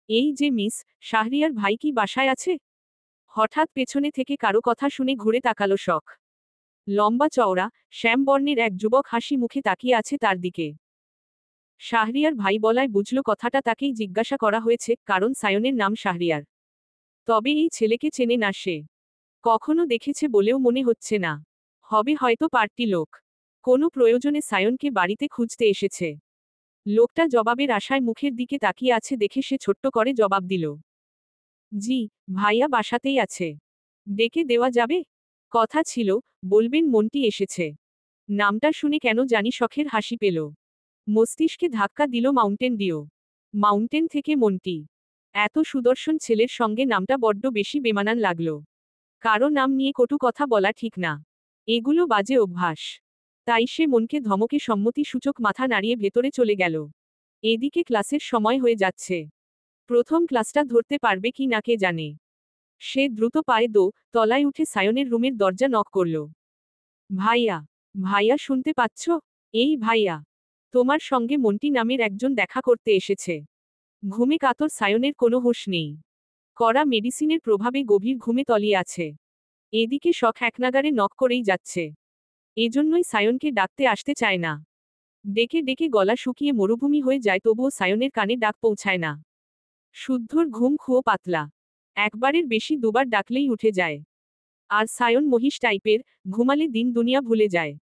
এই যে মিস শাহরিয়ার ভাই কি বাসায় আছে? হঠাৎ পেছনে থেকে কারো কথা শুনে ঘুরে তাকালো শখ। লম্বা চওড়া শ্যামবর্ণের এক যুবক হাসি মুখে তাকিয়ে আছে তার দিকে। শাহরিয়ার ভাই বলায় বুঝল কথাটা তাকেই জিজ্ঞাসা করা হয়েছে, কারণ সায়নের নাম শাহরিয়ার। তবে এই ছেলেকে চেনে না সে। কখনো দেখেছে বলেও মনে হচ্ছে না। হবে হয়তো পার্টি লোক। কোনো প্রয়োজনে সায়নকে বাড়িতে খুঁজতে এসেছে। লোকটা জবাবের আশায় মুখের দিকে তাকিয়ে আছে দেখে সে ছোট্ট করে জবাব দিল, জি, ভাইয়া বাসাতেই আছে। ডেকে দেওয়া যাবে? কথা ছিল, বলবেন মন্টি এসেছে। নামটা শুনে কেন জানি শখের হাসি পেল। মস্তিষ্কে ধাক্কা দিল মাউন্টেন ডিউ। মাউন্টেন থেকে মন্টি। এত সুদর্শন ছেলের সঙ্গে নামটা বড্ড বেশি বেমানান লাগল। কারো নাম নিয়ে কটু কথা বলা ঠিক না। এগুলো বাজে অভ্যাস। তাই সে মনকে ধমকে সম্মতি সূচক মাথা নাড়িয়ে ভেতরে চলে গেল। এদিকে ক্লাসের সময় হয়ে যাচ্ছে। প্রথম ক্লাসটা ধরতে পারবে কি না কে জানে। সে দ্রুত পায়ে তলায় উঠে সায়নের রুমের দরজা নক করল। ভাইয়া, ভাইয়া শুনতে পাচ্ছ? এই ভাইয়া, তোমার সঙ্গে মন্টি নামের একজন দেখা করতে এসেছে। ঘুমে কাতর সায়নের কোনো হুঁশ নেই। কড়া মেডিসিনের প্রভাবে গভীর ঘুমে তলিয়ে আছে। এদিকে শখ একনাগারে নক করেই যাচ্ছে। এজন্যই সায়নকে ডাকতে আসতে চায় না। ডেকে ডেকে গলা শুকিয়ে মরুভূমি হয়ে যায় তবুও সায়নের কানে ডাক পৌঁছায় না। শুদ্ধর ঘুম খুও পাতলা। একবারের বেশি দুবার ডাকলেই উঠে যায়। আর সায়ন মহিষ টাইপের, ঘুমালে দিন দুনিয়া ভুলে যায়।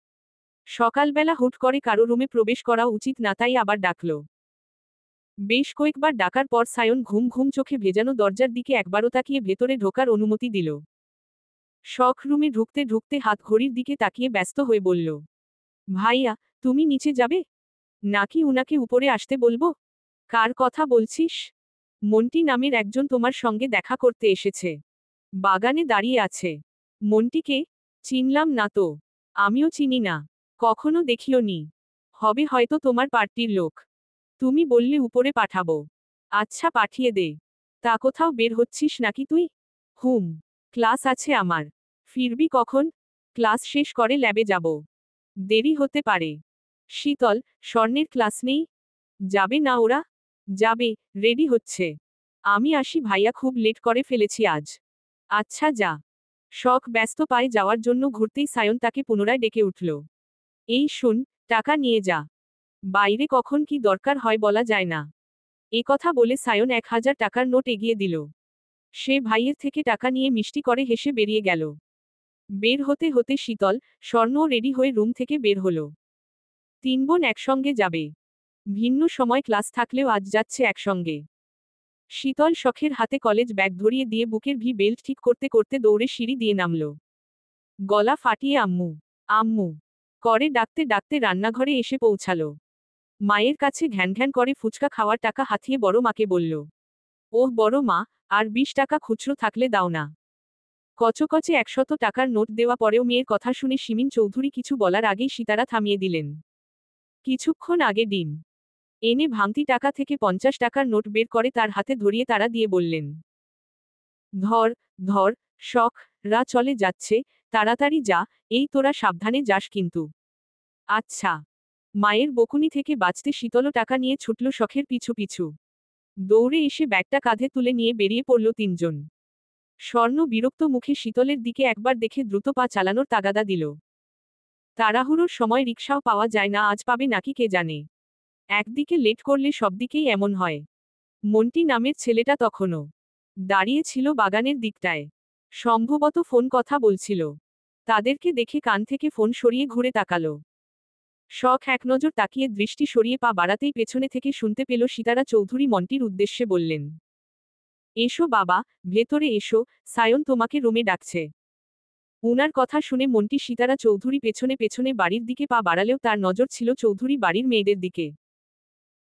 সকালবেলা হুট করে কারো রুমে প্রবেশ করা উচিত না, তাই আবার ডাকল। বেশ কয়েকবার ডাকার পর সায়ন ঘুম ঘুম চোখে ভেজানো দরজার দিকে একবারও তাকিয়ে ভেতরে ঢোকার অনুমতি দিল। শখ রুমে ঢুকতে ঢুকতে হাত ঘড়ির দিকে তাকিয়ে ব্যস্ত হয়ে বলল, ভাইয়া, তুমি নিচে যাবে? নাকি উনাকে উপরে আসতে বলবো? কার কথা বলছিস? মন্টি নামের একজন তোমার সঙ্গে দেখা করতে এসেছে। বাগানে দাঁড়িয়ে আছে। মন্টিকে? চিনলাম না তো। আমিও চিনি না। কখনো দেখিও নি। হবে হয়তো তোমার পার্টির লোক। তুমি বললে উপরে পাঠাবো। আচ্ছা, পাঠিয়ে দে। তা কোথাও বের হচ্ছিস নাকি তুই? হুম। ক্লাস আছে আমার। ফিরবি কখন? ক্লাস শেষ করে ল্যাবে যাব। দেরি হতে পারে। শীতল, স্বর্ণের ক্লাস নেই? যাবে না ওরা? যাবে, রেডি হচ্ছে। আমি আসি ভাইয়া, খুব লেট করে ফেলেছি আজ। আচ্ছা যা। শখ ব্যস্ত পায়ে যাওয়ার জন্য ঘুরতেই সায়ন তাকে পুনরায় ডেকে উঠল। এই শুন, টাকা নিয়ে যা। বাইরে কখন কি দরকার হয় বলা যায় না। এ কথা বলে সায়ন 1000 টাকার নোট এগিয়ে দিল। সে ভাইয়ের থেকে টাকা নিয়ে মিষ্টি করে হেসে বেরিয়ে গেল। বের হতে হতে শীতল, স্বর্ণও রেডি হয়ে রুম থেকে বের হলো। তিন বোন একসঙ্গে যাবে। ভিন্ন সময় ক্লাস থাকলেও আজ যাচ্ছে একসঙ্গে। শীতল শখের হাতে কলেজ ব্যাগ ধরিয়ে দিয়ে বুকের বেল্ট ঠিক করতে করতে দৌড়ে সিঁড়ি দিয়ে নামল। গলা ফাটিয়ে আম্মু, আম্মু করে ডাকতে ডাকতে রান্নাঘরে এসে পৌঁছালো। মায়ের কাছে ঘ্যান ঘ্যান করে ফুচকা খাওয়ার টাকা হাতিয়ে বড় মাকে বলল, ওহ বড় মা, আর 20 টাকা খুচরো থাকলে দাও না। কচকচে 100 টাকার নোট দেওয়া পরেও মেয়ের কথা শুনে শিমিন চৌধুরী কিছু বলার আগেই সীতারা থামিয়ে দিলেন। কিছুক্ষণ আগে ডিম এনে ভাঙতি টাকা থেকে 50 টাকার নোট বের করে তার হাতে ধরিয়ে তারা দিয়ে বললেন, ধর, ধর, শখ, রা চলে যাচ্ছে, তাড়াতাড়ি যা, এই তোরা সাবধানে যাস কিন্তু। আচ্ছা। মায়ের বকুনি থেকে বাঁচতে শীতলও টাকা নিয়ে ছুটল শখের পিছু পিছু। দৌড়ে এসে ব্যাগটা কাঁধে তুলে নিয়ে বেরিয়ে পড়ল তিনজন। স্বর্ণ বিরক্ত মুখে শীতলের দিকে একবার দেখে দ্রুত পা চালানোর তাগাদা দিল। তাড়াহুড়োর সময় রিকশাও পাওয়া যায় না, আজ পাবে নাকি কে জানে। একদিকে লেট করলে সবদিকেই এমন হয়। মন্টি নামের ছেলেটা তখনও দাঁড়িয়ে ছিল বাগানের দিকটায়। সম্ভবত ফোন কথা বলছিল। তাদেরকে দেখে কান থেকে ফোন সরিয়ে ঘুরে তাকালো। শখ এক নজর তাকিয়ে দৃষ্টি সরিয়ে পা বাড়াতেই পেছনে থেকে শুনতে পেল সীতারা চৌধুরী মন্টির উদ্দেশ্যে বললেন, এসো বাবা, ভেতরে এসো, সায়ন তোমাকে রুমে ডাকছে। উনার কথা শুনে মন্টি সীতারা চৌধুরী পেছনে পেছনে বাড়ির দিকে পা বাড়ালেও তার নজর ছিল চৌধুরী বাড়ির মেয়েদের দিকে।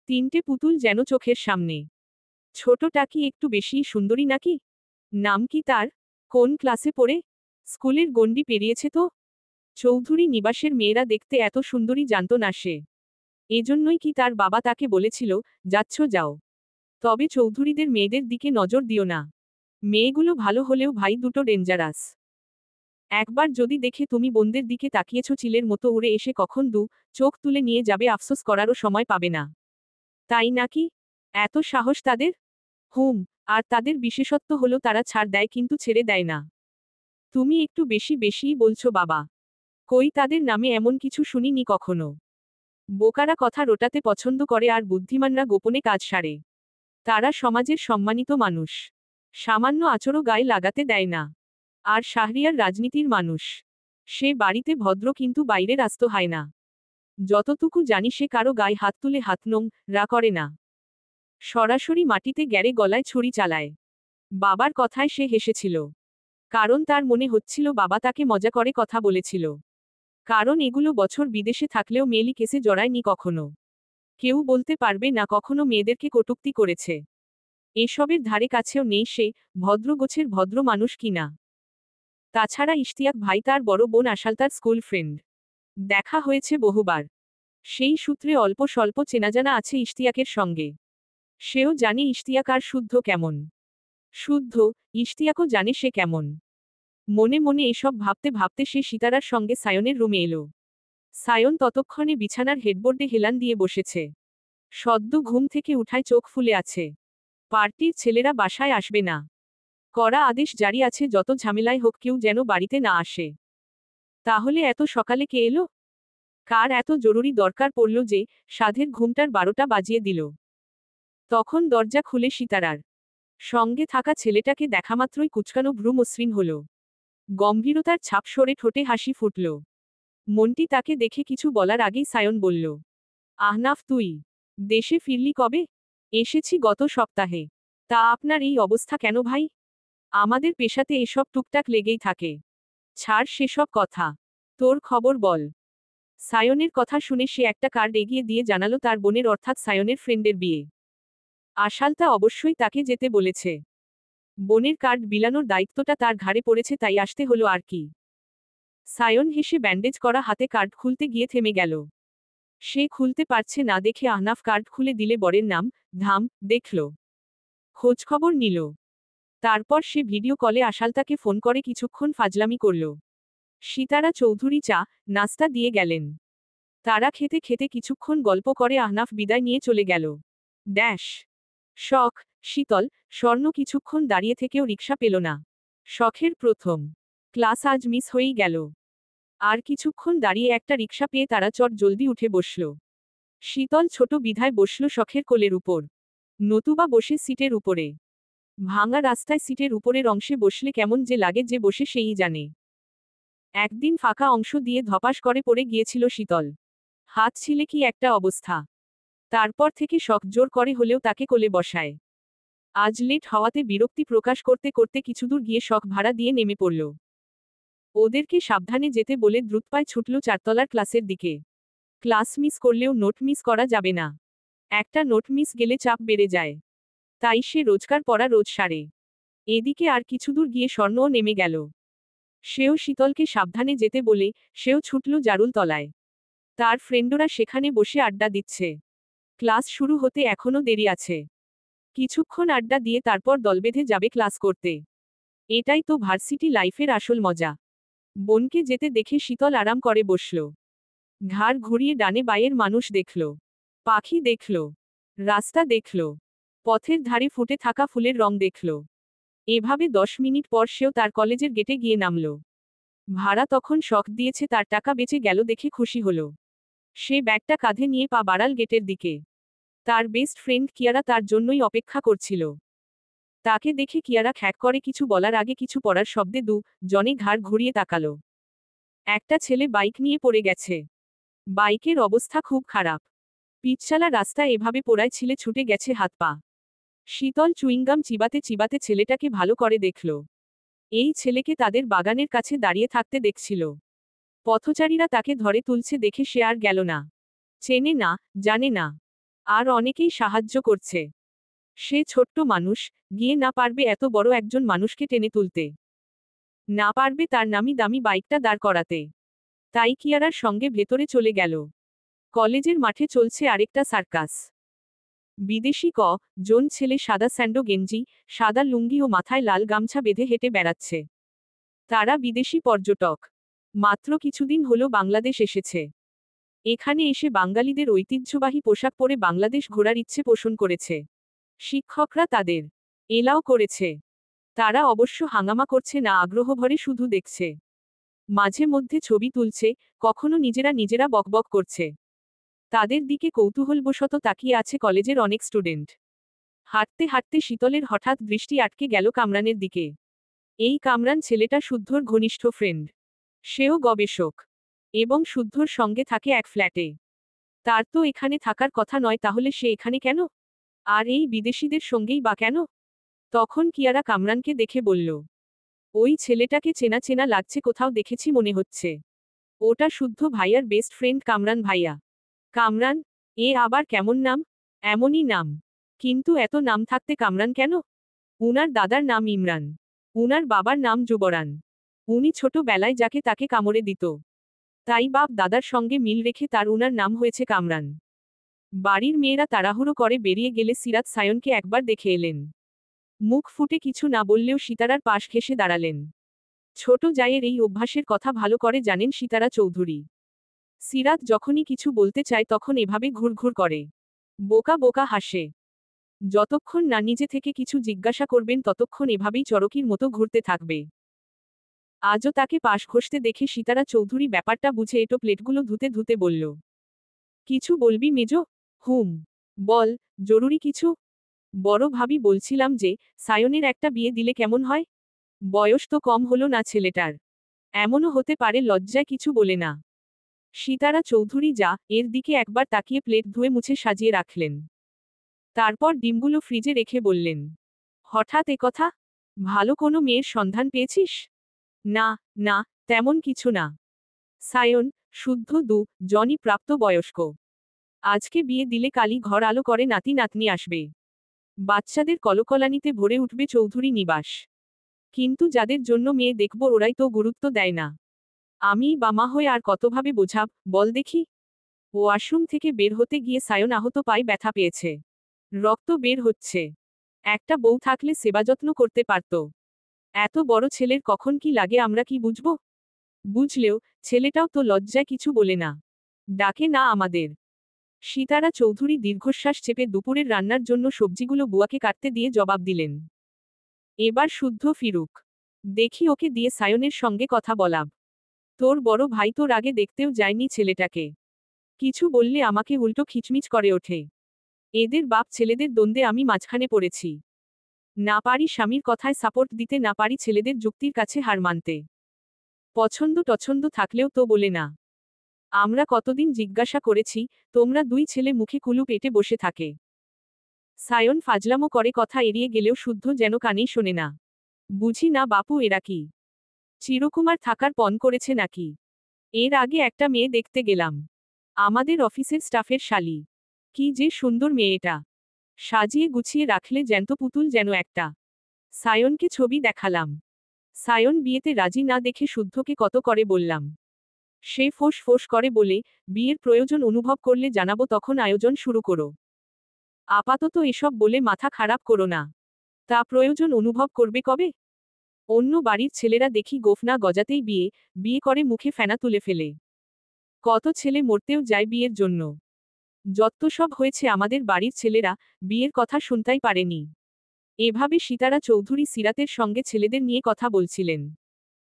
তিনটে পুতুল যেন চোখের সামনে। ছোটটা কি একটু বেশি সুন্দরী নাকি? নাম কি তার? কোন ক্লাসে পড়ে? স্কুলের গণ্ডি পেরিয়েছে তো? চৌধুরী নিবাসের মেয়েরা দেখতে এত সুন্দরী জানত না সে। এজন্যই কি তার বাবা তাকে বলেছিল, যাচ্ছ যাও। তবে চৌধুরীদের মেয়েদের দিকে নজর দিও না। মেয়েগুলো ভালো হলেও ভাই দুটো ডেঞ্জারাস। একবার যদি দেখে তুমি বোনদের দিকে তাকিয়েছ চিলের মতো উড়ে এসে কখন চোখ তুলে নিয়ে যাবে, আফসোস করারও সময় পাবে না। তাই নাকি? এত সাহস তাদের? হুম, আর তাদের বিশেষত্ব হলো তারা ছাড় দেয় কিন্তু ছেড়ে দেয় না। তুমি একটু বেশি বেশিই বলছো বাবা। কই তাদের নামে এমন কিছু শুনিনি কখনো। বোকারা কথা রটাতে পছন্দ করে আর বুদ্ধিমানরা গোপনে কাজ সারে। তারা সমাজের সম্মানিত মানুষ। সামান্য আচরও গায়ে লাগাতে দেয় না। আর শাহরিয়ার রাজনীতির মানুষ। সে বাড়িতে ভদ্র কিন্তু বাইরের আস্ত হয় না। যতটুকু জানি সে কারো গায়ে হাত তুলে হাত নোংরা করে না। সরাসরি মাটিতে গেড়ে গলায় ছুরি চালায়। বাবার কথায় সে হেসেছিল। কারণ তার মনে হচ্ছিল বাবা তাকে মজা করে কথা বলেছিল। কারণ এগুলো বছর বিদেশে থাকলেও মেয়েলি কেসে জড়ায়নি কখনো। কেউ বলতে পারবে না কখনো মেয়েদেরকে কটূক্তি করেছে। এসবের ধারে কাছেও নেই সে, ভদ্রগোছের ভদ্র মানুষ কিনা। তাছাড়া ইশতিয়াক ভাই তার বড় বোন আশালতার স্কুল ফ্রেন্ড। দেখা হয়েছে বহুবার। সেই সূত্রে অল্প স্বল্প চেনাজানা আছে ইশতিয়াকের সঙ্গে। সেও জানে ইশতিয়াক আর শুদ্ধ কেমন। শুদ্ধ, ইশতিয়াকও জানে সে কেমন। মনে মনে এসব ভাবতে ভাবতে সে সিতারার সঙ্গে সায়নের রুমে এলো। সায়ন ততক্ষণে বিছানার হেডবোর্ডে হেলান দিয়ে বসেছে। সদ্য ঘুম থেকে উঠায় চোখ ফুলে আছে। পার্টির ছেলেরা বাসায় আসবে না। কড়া আদেশ জারি আছে যত ঝামেলায় হোক কেউ যেন বাড়িতে না আসে। তাহলে এত সকালে কে এলো? কার এত জরুরি দরকার পড়ল যে সাধের ঘুমটার 12টা বাজিয়ে দিল? তখন দরজা খুলে সিতারার সঙ্গে থাকা ছেলেটাকে দেখামাত্রই কুচকানো ভ্রু মসৃণ হল। গম্ভীরতার ছাপ সরে ঠোঁটে হাসি ফুটল। মনটি তাকে দেখে কিছু বলার আগেই সায়ন বলল, আহনাফ তুই দেশে ফিরলি কবে? এসেছি গত সপ্তাহে। তা আপনার এই অবস্থা কেন ভাই? আমাদের পেশাতে এসব টুকটাক লেগেই থাকে। ছাড় সেসব কথা। তোর খবর বল। সায়নের কথা শুনে সে একটা কার্ড এগিয়ে দিয়ে জানালো তার বোনের অর্থাৎ সায়নের ফ্রেন্ডের বিয়ে। আশালতা অবশ্যই তাকে যেতে বলেছে। বোনের কার্ড বিলানোর দায়িত্বটা তার ঘাড়ে পড়েছে তাই আসতে হলো আর কি। সায়ন হেসে ব্যান্ডেজ করা হাতে কার্ড খুলতে গিয়ে থেমে গেল। সে খুলতে পারছে না দেখে আহনাফ কার্ড খুলে দিলে বরের নাম ধাম দেখল। খোঁজখবর নিল। তারপর সে ভিডিও কলে আশালতাকে ফোন করে কিছুক্ষণ ফাজলামি করল। সিতারা চৌধুরী চা নাস্তা দিয়ে গেলেন। তারা খেতে খেতে কিছুক্ষণ গল্প করে আহনাফ বিদায় নিয়ে চলে গেল। ড্যাশ শখ শীতল স্বর্ণ কিছুক্ষণ দাঁড়িয়ে থেকেও রিকশা পেল না। শখের প্রথম ক্লাস আজ মিস হয়েই গেল। আর কিছুক্ষণ দাঁড়িয়ে একটা রিকশা পেয়ে তারা চট জলদি উঠে বসল। শীতল ছোট বিধায় বসল শখের কোলের উপর। নতুবা বসে সিটের উপরে। ভাঙা রাস্তায় সিটের উপরের অংশে বসলে কেমন যে লাগে যে বসে সেই জানে। একদিন ফাঁকা অংশ দিয়ে ধপাস করে পড়ে গিয়েছিল শীতল। হাত ছিলে কি একটা অবস্থা। তারপর থেকে শখ জোর করে হলেও তাকে কোলে বসায়। আজ লেট হওয়াতে বিরক্তি প্রকাশ করতে করতে কিছুদূর গিয়ে শখ ভাড়া দিয়ে নেমে পড়ল। ওদেরকে সাবধানে যেতে বলে দ্রুতপায় ছুটল 4তলার ক্লাসের দিকে। ক্লাস মিস করলেও নোট মিস করা যাবে না। একটা নোট মিস গেলে চাপ বেড়ে যায়। তাই সে রোজকার পড়া রোজ সারে। এদিকে আর কিছুদূর গিয়ে স্বর্ণও নেমে গেল। সেও শীতলকে সাবধানে যেতে বলে সেও ছুটল জারুল তলায়। তার ফ্রেন্ডরা সেখানে বসে আড্ডা দিচ্ছে। ক্লাস শুরু হতে এখনো দেরি আছে। কিছুক্ষণ আড্ডা দিয়ে তারপর দল বেঁধে যাবে ক্লাস করতে। এটাই তো ভার্সিটি লাইফের আসল মজা। বোনকে যেতে দেখে শীতল আরাম করে বসল। ঘাড় ঘুরিয়ে ডানে বাঁয়ের মানুষ দেখল। পাখি দেখল। রাস্তা দেখল। পথের ধারে ফুটে থাকা ফুলের রং দেখল। এভাবে 10 মিনিট পর সেও তার কলেজের গেটে গিয়ে নামল। ভাড়া তখন শখ দিয়েছে তার টাকা বেঁচে গেল দেখে খুশি হল। সে ব্যাগটা কাঁধে নিয়ে পা বাড়াল গেটের দিকে। তার বেস্ট ফ্রেন্ড কিয়ারা তার জন্যই অপেক্ষা করছিল। তাকে দেখে কিয়ারা খ্যাক করে কিছু বলার আগে কিছু পড়ার শব্দে জনে ঘাড় ঘুরিয়ে তাকালো। একটা ছেলে বাইক নিয়ে পড়ে গেছে। বাইকের অবস্থা খুব খারাপ। পিচচালা রাস্তায় এভাবে পোড়ায় ছিলে ছুটে গেছে হাত পা। শীতল চুইংগাম চিবাতে চিবাতে ছেলেটাকে ভালো করে দেখল। এই ছেলেকে তাদের বাগানের কাছে দাঁড়িয়ে থাকতে দেখছিল। পথচারীরা তাকে ধরে তুলছে দেখে সে আর গেল না। চেনে না, জানে না। আর অনেকেই সাহায্য করছে। সে ছোট্ট মানুষ, গিয়ে না পারবে এত বড় একজন মানুষকে টেনে তুলতে। না পারবে তার নামি দামি বাইকটা দাঁড় করাতে। তাই কিয়ারার সঙ্গে ভেতরে চলে গেল। কলেজের মাঠে চলছে আরেকটা সার্কাস। বিদেশি জন ছেলে সাদা স্যান্ডো গেঞ্জি, সাদা লুঙ্গি ও মাথায় লাল গামছা বেঁধে হেঁটে বেড়াচ্ছে। তারা বিদেশি পর্যটক। মাত্র কিছুদিন হলো বাংলাদেশ এসেছে। এখানে এসে বাঙালিদের ঐতিহ্যবাহী পোশাক পরে বাংলাদেশ ঘোরার ইচ্ছে পোষণ করেছে। শিক্ষকরা তাদের এলাও করেছে। তারা অবশ্য হাঙ্গামা করছে না, আগ্রহভরে শুধু দেখছে। মাঝে মধ্যে ছবি তুলছে, কখনো নিজেরা নিজেরা বকবক করছে। তাদের দিকে কৌতূহলবশত তাকিয়ে আছে কলেজের অনেক স্টুডেন্ট। হাঁটতে হাঁটতে শীতলের হঠাৎ দৃষ্টি আটকে গেল কামরানের দিকে। এই কামরান ছেলেটা শুদ্ধর ঘনিষ্ঠ ফ্রেন্ড। সেও গবেষক এবং শুদ্ধর সঙ্গে থাকে এক ফ্ল্যাটে। তার তো এখানে থাকার কথা নয়, তাহলে সে এখানে কেন? আর এই বিদেশিদের সঙ্গেই বা কেন? তখন কিয়ারা কামরানকে দেখে বলল, ওই ছেলেটাকে চেনা চেনা লাগছে, কোথাও দেখেছি মনে হচ্ছে। ওটা শুদ্ধ ভাইয়ার বেস্ট ফ্রেন্ড কামরান ভাইয়া। কামরান? এ আবার কেমন নাম? এমনই নাম। কিন্তু এত নাম থাকতে কামরান কেন? উনার দাদার নাম ইমরান। উনার বাবার নাম যুবরান। উনি ছোটবেলায় যাকে তাকে কামড়ে দিত, তাই বাপ দাদার সঙ্গে মিল রেখে তার উনার নাম হয়েছে কামরান। বাড়ির মেয়েরা তাড়াহুড়ো করে বেরিয়ে গেলে সিরাত সায়নকে একবার দেখে এলেন। মুখ ফুটে কিছু না বললেও সিতারার পাশ ঘেঁষে দাঁড়ালেন। ছোট জায়ের এই অভ্যাসের কথা ভালো করে জানেন সিতারা চৌধুরী। সিরাত যখনই কিছু বলতে চায় তখন এভাবে ঘুরঘুর করে, বোকা বোকা হাসে। যতক্ষণ না নিজে থেকে কিছু জিজ্ঞাসা করবেন ততক্ষণ এভাবেই চরকির মতো ঘুরতে থাকবে। আজও তাকে পাশ ঘষতে দেখে সিতারা চৌধুরী ব্যাপারটা বুঝে এটো প্লেটগুলো ধুতে ধুতে বলল, কিছু বলবি মেজো? হুম, বল, জরুরি কিছু? বড় ভাবি, বলছিলাম যে সায়নের একটা বিয়ে দিলে কেমন হয়? বয়স তো কম হলো না ছেলেটার। এমনও হতে পারে লজ্জায় কিছু বলে না। সিতারা চৌধুরী যা এর দিকে একবার তাকিয়ে প্লেট ধুয়ে মুছে সাজিয়ে রাখলেন। তারপর ডিমগুলো ফ্রিজে রেখে বললেন, হঠাৎ একথা? ভালো কোনো মেয়ের সন্ধান পেয়েছিস? না, না, তেমন কিছু না। সায়ন, শুদ্ধ জনই প্রাপ্ত বয়স্ক। আজকে বিয়ে দিলে কালই ঘর আলো করে নাতি নাতনি আসবে। বাচ্চাদের কলকলানিতে ভরে উঠবে চৌধুরী নিবাস। কিন্তু যাদের জন্য মেয়ে দেখব ওরাই তো গুরুত্ব দেয় না। আমি বামা হয়ে আর কতভাবে বোঝাব, বল দেখি? ওয়াশরুম থেকে বের হতে গিয়ে সায়ন আহত পায়ে ব্যথা পেয়েছে। রক্ত বের হচ্ছে। একটা বউ থাকলে সেবাযত্ন করতে পারত। এত বড় ছেলের কখন কি লাগে আমরা কি বুঝব? বুঝলেও ছেলেটাও তো লজ্জায় কিছু বলে না, ডাকে না আমাদের। সিতারা চৌধুরী দীর্ঘশ্বাস চেপে দুপুরের রান্নার জন্য সবজিগুলো বুয়াকে কাটতে দিয়ে জবাব দিলেন, এবার শুদ্ধ ফিরুক, দেখি ওকে দিয়ে সায়নের সঙ্গে কথা বলাব। তোর বড় ভাই তোর আগে দেখতেও যায়নি ছেলেটাকে। কিছু বললে আমাকে উল্টো খিচমিচ করে ওঠে। এদের বাপ ছেলেদের দ্বন্দ্বে আমি মাঝখানে পড়েছি। না পারি স্বামীর কথায় সাপোর্ট দিতে, না পারি ছেলেদের যুক্তির কাছে হার মানতে। পছন্দ টছন্দ থাকলেও তো বলে না। আমরা কতদিন জিজ্ঞাসা করেছি, তোমরা দুই ছেলে মুখে কুলু পেটে বসে থাকে। সায়ন ফাজলামো করে কথা এড়িয়ে গেলেও শুদ্ধ যেন কানেই শোনে না। বুঝি না বাপু, এরা কি চিরকুমার থাকার পণ করেছে নাকি? এর আগে একটা মেয়ে দেখতে গেলাম, আমাদের অফিসের স্টাফের শালি। কি যে সুন্দর মেয়েটা, সাজিয়ে গুছিয়ে রাখলে জ্যান্ত পুতুল যেন একটা। সায়নকে ছবি দেখালাম। সায়ন বিয়েতে রাজি না দেখে শুদ্ধকে কত করে বললাম। সে ফোঁস ফোঁস করে বলে, বিয়ের প্রয়োজন অনুভব করলে জানাবো, তখন আয়োজন শুরু করো। আপাতত এসব বলে মাথা খারাপ করো না। তা প্রয়োজন অনুভব করবে কবে? অন্য বাড়ির ছেলেরা দেখি গোফনা গজাতেই বিয়ে বিয়ে করে মুখে ফেনা তুলে ফেলে। কত ছেলে মরতেও যায় বিয়ের জন্য। যত সব হয়েছে আমাদের বাড়ির ছেলেরা বিয়ের কথা শুনতেই পারেনি। এভাবে সিতারা চৌধুরী সিরাতের সঙ্গে ছেলেদের নিয়ে কথা বলছিলেন।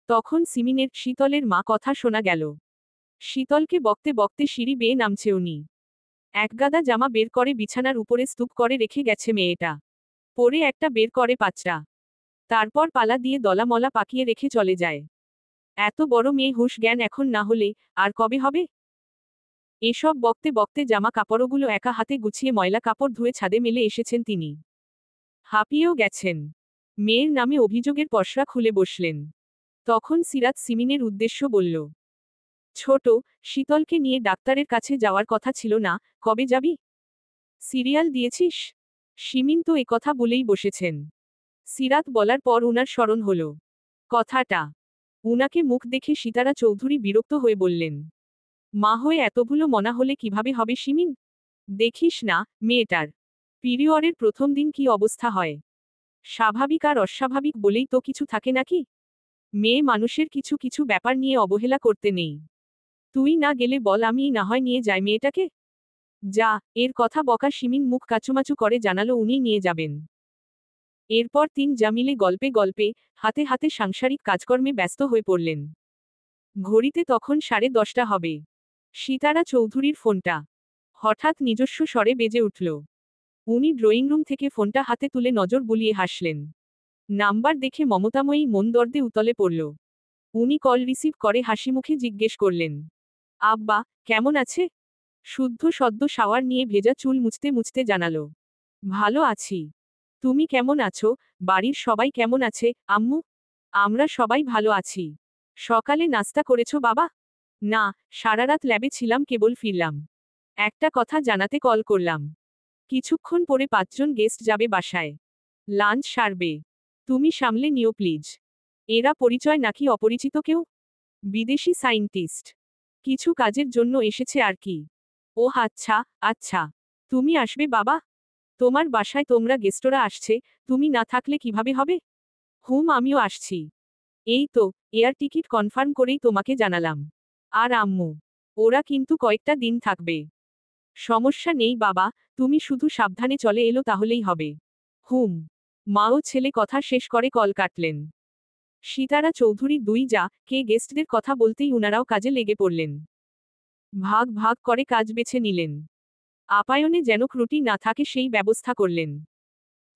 তখন সিমিনের শীতলের মা কথা শোনা গেল। শীতলকে বকতে বকতে সিঁড়ি বেয়ে নামছে উনি। একগাদা জামা বের করে বিছানার উপরে স্তূপ করে রেখে গেছে মেয়েটা। পরে একটা বের করে পাঁচটা। তারপর পালা দিয়ে দলামলা পাকিয়ে রেখে চলে যায়। এত বড় মেয়ে হুঁশ জ্ঞান এখন না হলে আর কবে হবে? এসব বকতে বকতে জামা কাপড়গুলো একা হাতে গুছিয়ে ময়লা কাপড় ধুয়ে ছাদে মেলে এসেছেন তিনি। হাঁপিয়েও গেছেন। মেয়ের নামে অভিযোগের পসরা খুলে বসলেন। তখন সিরাত সিমিনের উদ্দেশ্য বলল, ছোট, শীতলকে নিয়ে ডাক্তারের কাছে যাওয়ার কথা ছিল না, কবে যাবি? সিরিয়াল দিয়েছিস? সিমিন তো একথা বলেই বসেছেন। সিরাত বলার পর উনার স্মরণ হল কথাটা। উনাকে মুখ দেখে সিতারা চৌধুরী বিরক্ত হয়ে বললেন, মা হয়ে এতগুলো মনা হলে কিভাবে হবে সিমিন? দেখিস না মেয়েটার পিরিয়ডের প্রথম দিন কি অবস্থা হয়। স্বাভাবিক আর অস্বাভাবিক বলেই তো কিছু থাকে নাকি? মেয়ে মানুষের কিছু কিছু ব্যাপার নিয়ে অবহেলা করতে নেই। তুই না গেলে বল, আমিই না হয় নিয়ে যাই মেয়েটাকে। যা, এর কথা বকা শিমিন মুখ কাচুমাচু করে জানালো উনি নিয়ে যাবেন। এরপর তিন যা মিলে গল্পে গল্পে, হাতে হাতে সাংসারিক কাজকর্মে ব্যস্ত হয়ে পড়লেন। ঘড়িতে তখন 10:30 হবে। সিতারা চৌধুরীর ফোনটা হঠাৎ নিজস্ব স্বরে বেজে উঠল। উনি ড্রয়িং রুম থেকে ফোনটা হাতে তুলে নজর বুলিয়ে হাসলেন। নাম্বার দেখে মমতাময়ী মন দর্দে উতলে পড়ল। উনি কল রিসিভ করে হাসিমুখে জিজ্ঞেস করলেন, আব্বা কেমন আছে? শুদ্ধ সদ্য শাওয়ার নিয়ে ভেজা চুল মুছতে মুছতে জানালো, ভালো আছি। তুমি কেমন আছো? বাড়ির সবাই কেমন আছে, আম্মু? আমরা সবাই ভালো আছি। সকালে নাস্তা করেছো বাবা? না, সারারাত ল্যাবে ছিলাম, কেবল ফিরলাম। একটা কথা জানাতে কল করলাম। কিছুক্ষণ পরে 5 জন গেস্ট যাবে বাসায়। লাঞ্চ সারবে। তুমি সামলে নিও প্লিজ। এরা পরিচয় নাকি অপরিচিত কেউ? বিদেশি সায়েন্টিস্ট। কিছু কাজের জন্য এসেছে আর কি। ও আচ্ছা, আচ্ছা। তুমি আসবে বাবা? তোমার বাসায় তোমরা গেস্টরা আসছে, তুমি না থাকলে কিভাবে হবে? আমিও আসছি। এই তো, এয়ার টিকিট কনফার্ম করেই তোমাকে জানালাম। আর আম্মু? ওরা কিন্তু কয়েকটা দিন থাকবে। সমস্যা নেই বাবা, তুমি শুধু সাবধানে চলে এলো তাহলেই হবে। মা ও ছেলে কথা শেষ করে কল কাটলেন। সিতারা চৌধুরী দুই যা কে গেস্টদের কথা বলতেই উনারাও কাজে লেগে পড়লেন। ভাগ ভাগ করে কাজ বেছে নিলেন। আপায়নে যেন ত্রুটি না থাকে সেই ব্যবস্থা করলেন।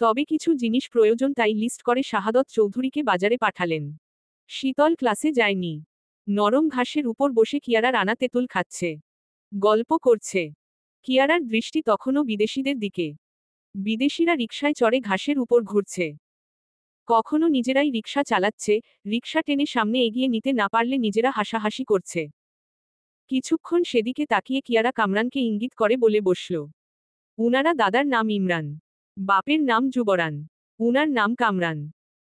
তবে কিছু জিনিস প্রয়োজন তাই লিস্ট করে শাহাদত চৌধুরীকে বাজারে পাঠালেন। শীতল ক্লাসে যায়নি। নরম ঘাসের উপর বসে কিয়ারার আনা তেঁতুল খাচ্ছে। গল্প করছে। কিয়ারার দৃষ্টি তখনও বিদেশিদের দিকে। বিদেশিরা রিকশায় চড়ে ঘাসের উপর ঘুরছে। কখনো নিজেরাই রিকশা চালাচ্ছে, রিকশা টেনে সামনে এগিয়ে নিতে না পারলে নিজেরা হাসাহাসি করছে। কিছুক্ষণ সেদিকে তাকিয়ে কিয়ারা কামরানকে ইঙ্গিত করে বলে বসল, উনারা দাদার নাম ইমরান, বাপের নাম যুবরান, উনার নাম কামরান।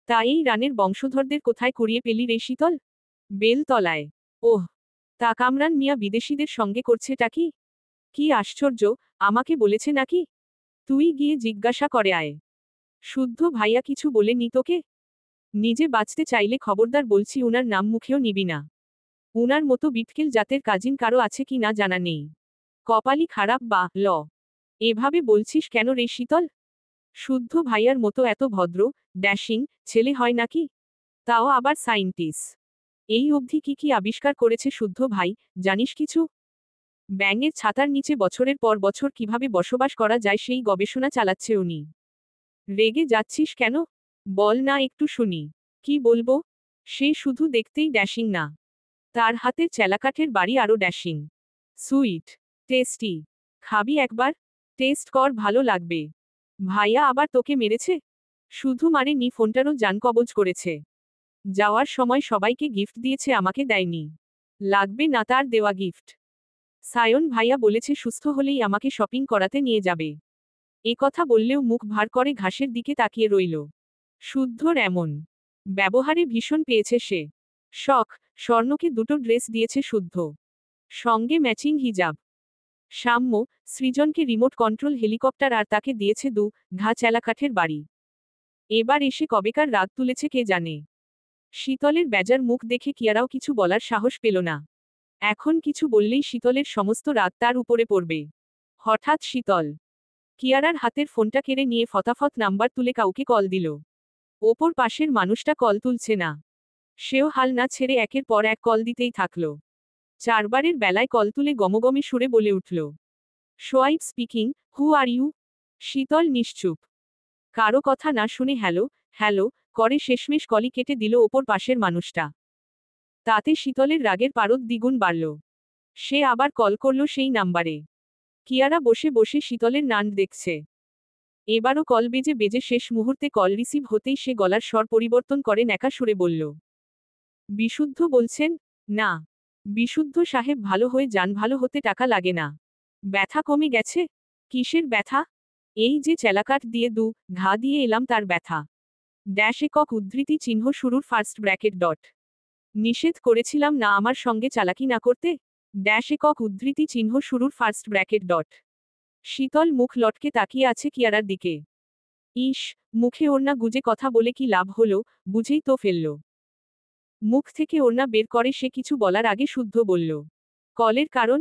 তা এই রানের বংশধরদের কোথায় কুড়িয়ে পেলি রে শীতল? বেলতলায়। ওহ, তা কামরান মিয়া বিদেশিদের সঙ্গে করছেটা কি? কি আশ্চর্য, আমাকে বলেছে নাকি? তুই গিয়ে জিজ্ঞাসা করে আয়। শুদ্ধ ভাইয়া কিছু বলেনি তোকে? নিজে বাঁচতে চাইলে খবরদার বলছি উনার নাম মুখেও নিবি না। উনার মতো বিটকেল জাতের কাজিন কারো আছে কি না জানা নেই। কপালই খারাপ বা ল। এভাবে বলছিস কেন রে শীতল? শুদ্ধ ভাইয়ার মতো এত ভদ্র, ড্যাশিং ছেলে হয় নাকি? তাও আবার সায়েন্টিস্ট। এই অবধি কি কি আবিষ্কার করেছে শুদ্ধ ভাই, জানিস কিছু? ব্যাঙের ছাতার নিচে বছরের পর বছর কিভাবে বসবাস করা যায় সেই গবেষণা চালাচ্ছে উনি। রেগে যাচ্ছিস কেন? বল না একটু শুনি। কি বলবো? সে শুধু দেখতেই ড্যাশিং না, তার হাতের চেলাকাঠের বাড়ি আরও ড্যাশিং। Sweet, tasty. খাবি একবার? টেস্ট কর, ভালো লাগবে। ভাইয়া আবার তোকে মেরেছে? শুধু মারেনি, ফোনটারও জান কবজ করেছে। যাওয়ার সময় সবাইকে গিফট দিয়েছে, আমাকে দেয়নি। লাগবে না তার দেওয়া গিফট। সায়ন ভাইয়া বলেছে সুস্থ হলেই আমাকে শপিং করাতে নিয়ে যাবে। এ কথা বললেও মুখ ভার করে ঘাসের দিকে তাকিয়ে রইল। শুদ্ধর এমন ব্যবহারে ভীষণ পেয়েছে সে। শখ, স্বর্ণকে দুটো ড্রেস দিয়েছে শুদ্ধ, সঙ্গে ম্যাচিং হিজাব। সাম্য, সৃজনকে রিমোট কন্ট্রোল হেলিকপ্টার আর তাকে দিয়েছে ঘা চেলাকাঠের বাড়ি। এবার এসে কবেকার রাগ তুলেছে কে জানে। শীতলের বেজার মুখ দেখে কিয়ারাও কিছু বলার সাহস পেল না। এখন কিছু বললেই শীতলের সমস্ত রাগ তার উপরে পড়বে। হঠাৎ শীতল কিয়ারার হাতের ফোনটা কেড়ে নিয়ে ফতাফত নাম্বার তুলে কাউকে কল দিল। ওপর পাশের মানুষটা কল তুলছে না। সেও হাল না ছেড়ে একের পর এক কল দিতেই থাকল। 4 বারের বেলায় কল তুলে গমগমে সুরে বলে উঠল, Shoaib speaking, who are you? শীতল নিশ্চুপ। কারো কথা না শুনে হ্যালো হ্যালো করে শেষমেশ কলই কেটে দিল ওপর পাশের মানুষটা। তাতে শীতলের রাগের পারদ দ্বিগুণ বাড়ল। সে আবার কল করল সেই নাম্বারে। কিয়ারা বসে বসে শীতলের নান দেখছে। এবারও কল বেজে বেজে শেষ মুহূর্তে কল রিসিভ হতেই সে গলার স্বর পরিবর্তন করে ন্যাকা সুরে বলল, বিশুদ্ধ বলছেন? না, বিশুদ্ধ সাহেব ভালো হয়ে যান, ভালো হতে টাকা লাগে না। ব্যথা কমে গেছে? কিসের ব্যথা? এই যে চেলাকাঠ দিয়ে ঘা দিয়ে এলাম তার ব্যথা। ড্যাশ একক উদ্ধৃতি চিহ্ন শুরুর ফার্স্ট ব্র্যাকেট ডট। নিষেধ করেছিলাম না আমার সঙ্গে চালাকি না করতে? ড্যাশ একক উদ্ধৃতি চিহ্ন শুরুর ফার্স্ট ব্র্যাকেট ডট। শীতল মুখ লটকে তাকিয়ে আছে কিয়ারার দিকে। ইস, মুখে ওড়না গুজে কথা বলে কি লাভ হলো, বুঝেই তো ফেলল। মুখ থেকে ওড়না বের করে সে কিছু বলার আগে শুদ্ধ বলল, কলের কারণ?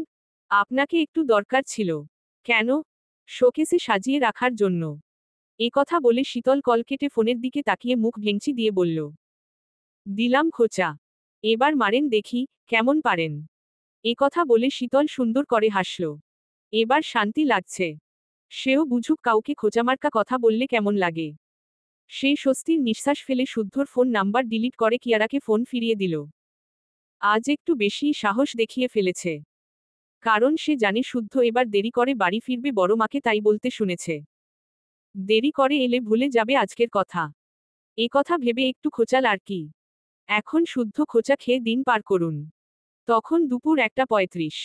আপনাকে একটু দরকার ছিল। কেন? শোকেসে সাজিয়ে রাখার জন্য। এ কথা বলে শীতল কল কেটে ফোনের দিকে তাকিয়ে মুখ ভেঙচি দিয়ে বলল, দিলাম খোঁচা। এবার মারেন দেখি, কেমন পারেন। এ কথা বলে শীতল সুন্দর করে হাসল। এবার শান্তি লাগছে। সেও বুঝুক কাউকে খোঁচামার্কা কথা বললে কেমন লাগে। সে স্বস্তির নিঃশ্বাস ফেলে শুদ্ধর ফোন নাম্বার ডিলিট করে কিয়ারাকে ফোন ফিরিয়ে দিল। আজ একটু বেশিই সাহস দেখিয়ে ফেলেছে। কারণ সে জানে শুদ্ধ এবার দেরি করে বাড়ি ফিরবে, বড় মাকে তাই বলতে শুনেছে। দেরি করে এলে ভুলে যাবে আজকের কথা। এ কথা ভেবে একটু খোঁচাল আর কি। এখন শুদ্ধ খোঁচা খেয়ে দিন পার করুন। তখন দুপুর 1:35।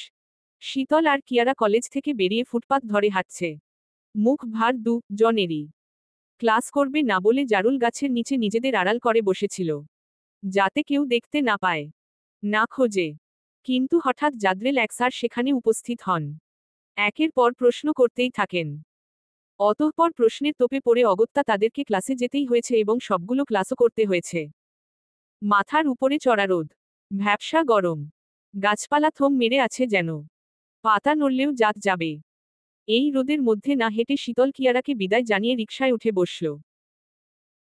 শীতল আর কিয়ারা কলেজ থেকে বেরিয়ে ফুটপাত ধরে হাঁটছে। মুখ ভার জনেরই। ক্লাস করবে না বলে জারুল গাছের নিচে নিজেদের আড়াল করে বসেছিল, যাতে কেউ দেখতে না পায়, না খোঁজে। কিন্তু হঠাৎ জাদ্রেল এক স্যার সেখানে উপস্থিত হন। একের পর প্রশ্ন করতেই থাকেন। অতঃপর প্রশ্নের তোপে পড়ে অগত্যা তাদেরকে ক্লাসে যেতেই হয়েছে এবং সবগুলো ক্লাসও করতে হয়েছে। মাথার উপরে চড়া রোদ, ভ্যাপসা গরম, গাছপালা থম মেরে আছে যেন, পাতা নড়লেও জাত যাবে। এই রোদের মধ্যে না হেঁটে শীতল কিয়ারাকে বিদায় জানিয়ে রিকশায় উঠে বসল।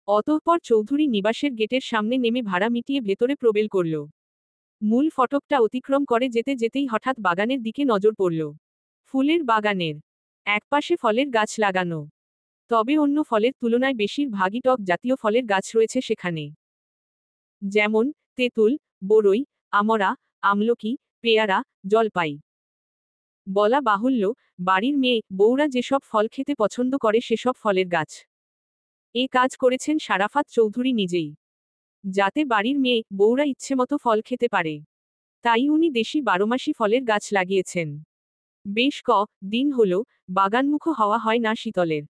অতঃপর চৌধুরী নিবাসের গেটের সামনে নেমে ভাড়া মিটিয়ে ভেতরে প্রবেশ করল। মূল ফটকটা অতিক্রম করে যেতে যেতেই হঠাৎ বাগানের দিকে নজর পড়ল। ফুলের বাগানের একপাশে ফলের গাছ লাগানো, তবে অন্য ফলের তুলনায় বেশিরভাগই টক জাতীয় ফলের গাছ রয়েছে সেখানে। যেমন তেঁতুল, বরই, আমড়া, আমলকি, পেয়ারা, জলপাই। বলা বাহুল্য, বাড়ির মেয়ে বউরা যেসব ফল খেতে পছন্দ করে সেসব ফলের গাছ। এ কাজ করেছেন শারাফাত চৌধুরী নিজেই, যাতে বাড়ির মেয়ে বউরা ইচ্ছেমতো ফল খেতে পারে। তাই উনি দেশি বারোমাসি ফলের গাছ লাগিয়েছেন। বেশ দিন হল বাগানমুখো হওয়া হয় না শীতলের।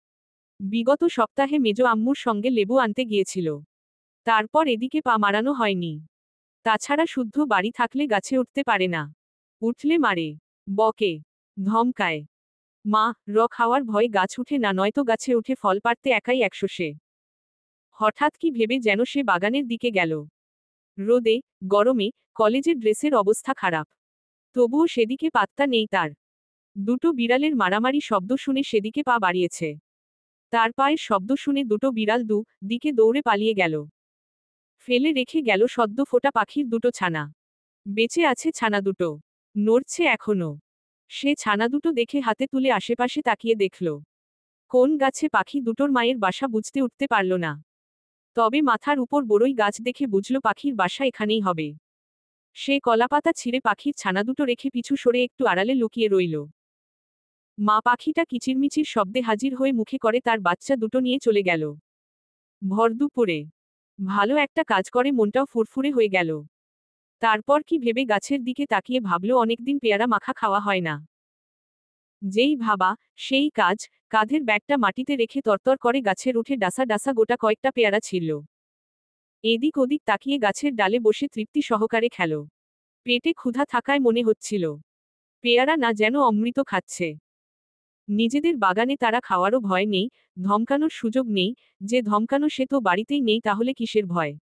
বিগত সপ্তাহে মেজ আম্মুর সঙ্গে লেবু আনতে গিয়েছিল, তারপর এদিকে পা মারানো হয়নি। তাছাড়া শুদ্ধ বাড়ি থাকলে গাছে উঠতে পারে না, উঠলে মারে, বকে, ধমকায়। মা খাওয়ার ভয় গাছ উঠে না, নয়তো গাছে উঠে ফল পাড়তে একাই 100 সে। হঠাৎ কি ভেবে যেন সে বাগানের দিকে গেল। রোদে গরমে কলেজের ড্রেসের অবস্থা খারাপ, তবুও সেদিকে পাত্তা নেই তার। দুটো বিড়ালের মারামারি শব্দ শুনে সেদিকে পা বাড়িয়েছে। তার পায়ের শব্দ শুনে দুটো বিড়াল দিকে দৌড়ে পালিয়ে গেল। ফেলে রেখে গেল সদ্য ফোটা পাখির দুটো ছানা। বেঁচে আছে ছানা দুটো, নড়ছে এখনো। সে ছানা দুটো দেখে হাতে তুলে আশেপাশে তাকিয়ে দেখল। কোন গাছে পাখি দুটোর মায়ের বাসা বুঝতে উঠতে পারল না। তবে মাথার উপর বড়ই গাছ দেখে বুঝল পাখির বাসা এখানেই হবে। সে কলাপাতা ছিঁড়ে পাখির ছানা দুটো রেখে পিছু সরে একটু আড়ালে লুকিয়ে রইল। মা পাখিটা কিচিরমিচির শব্দে হাজির হয়ে মুখে করে তার বাচ্চা দুটো নিয়ে চলে গেল। ভর দুপুরে ভালো একটা কাজ করে মনটাও ফুরফুরে হয়ে গেল। তারপর কি ভেবে গাছের দিকে তাকিয়ে ভাবল অনেকদিন পেয়ারা মাখা খাওয়া হয় না। যেই ভাবা সেই কাজ, কাঁধের ব্যাগটা মাটিতে রেখে তরতর করে গাছের উঠে ডাসা ডাসা গোটা কয়েকটা পেয়ারা ছিঁড়ল। এদিক ওদিক তাকিয়ে গাছের ডালে বসে তৃপ্তি সহকারে খেল। পেটে ক্ষুধা থাকায় মনে হচ্ছিল পেয়ারা না যেন অমৃত খাচ্ছে। নিজেদের বাগানে তারা খাওয়ারও ভয় নেই, ধমকানোর সুযোগ নেই। যে ধমকানো সে তো বাড়িতেই নেই, তাহলে কিসের ভয়।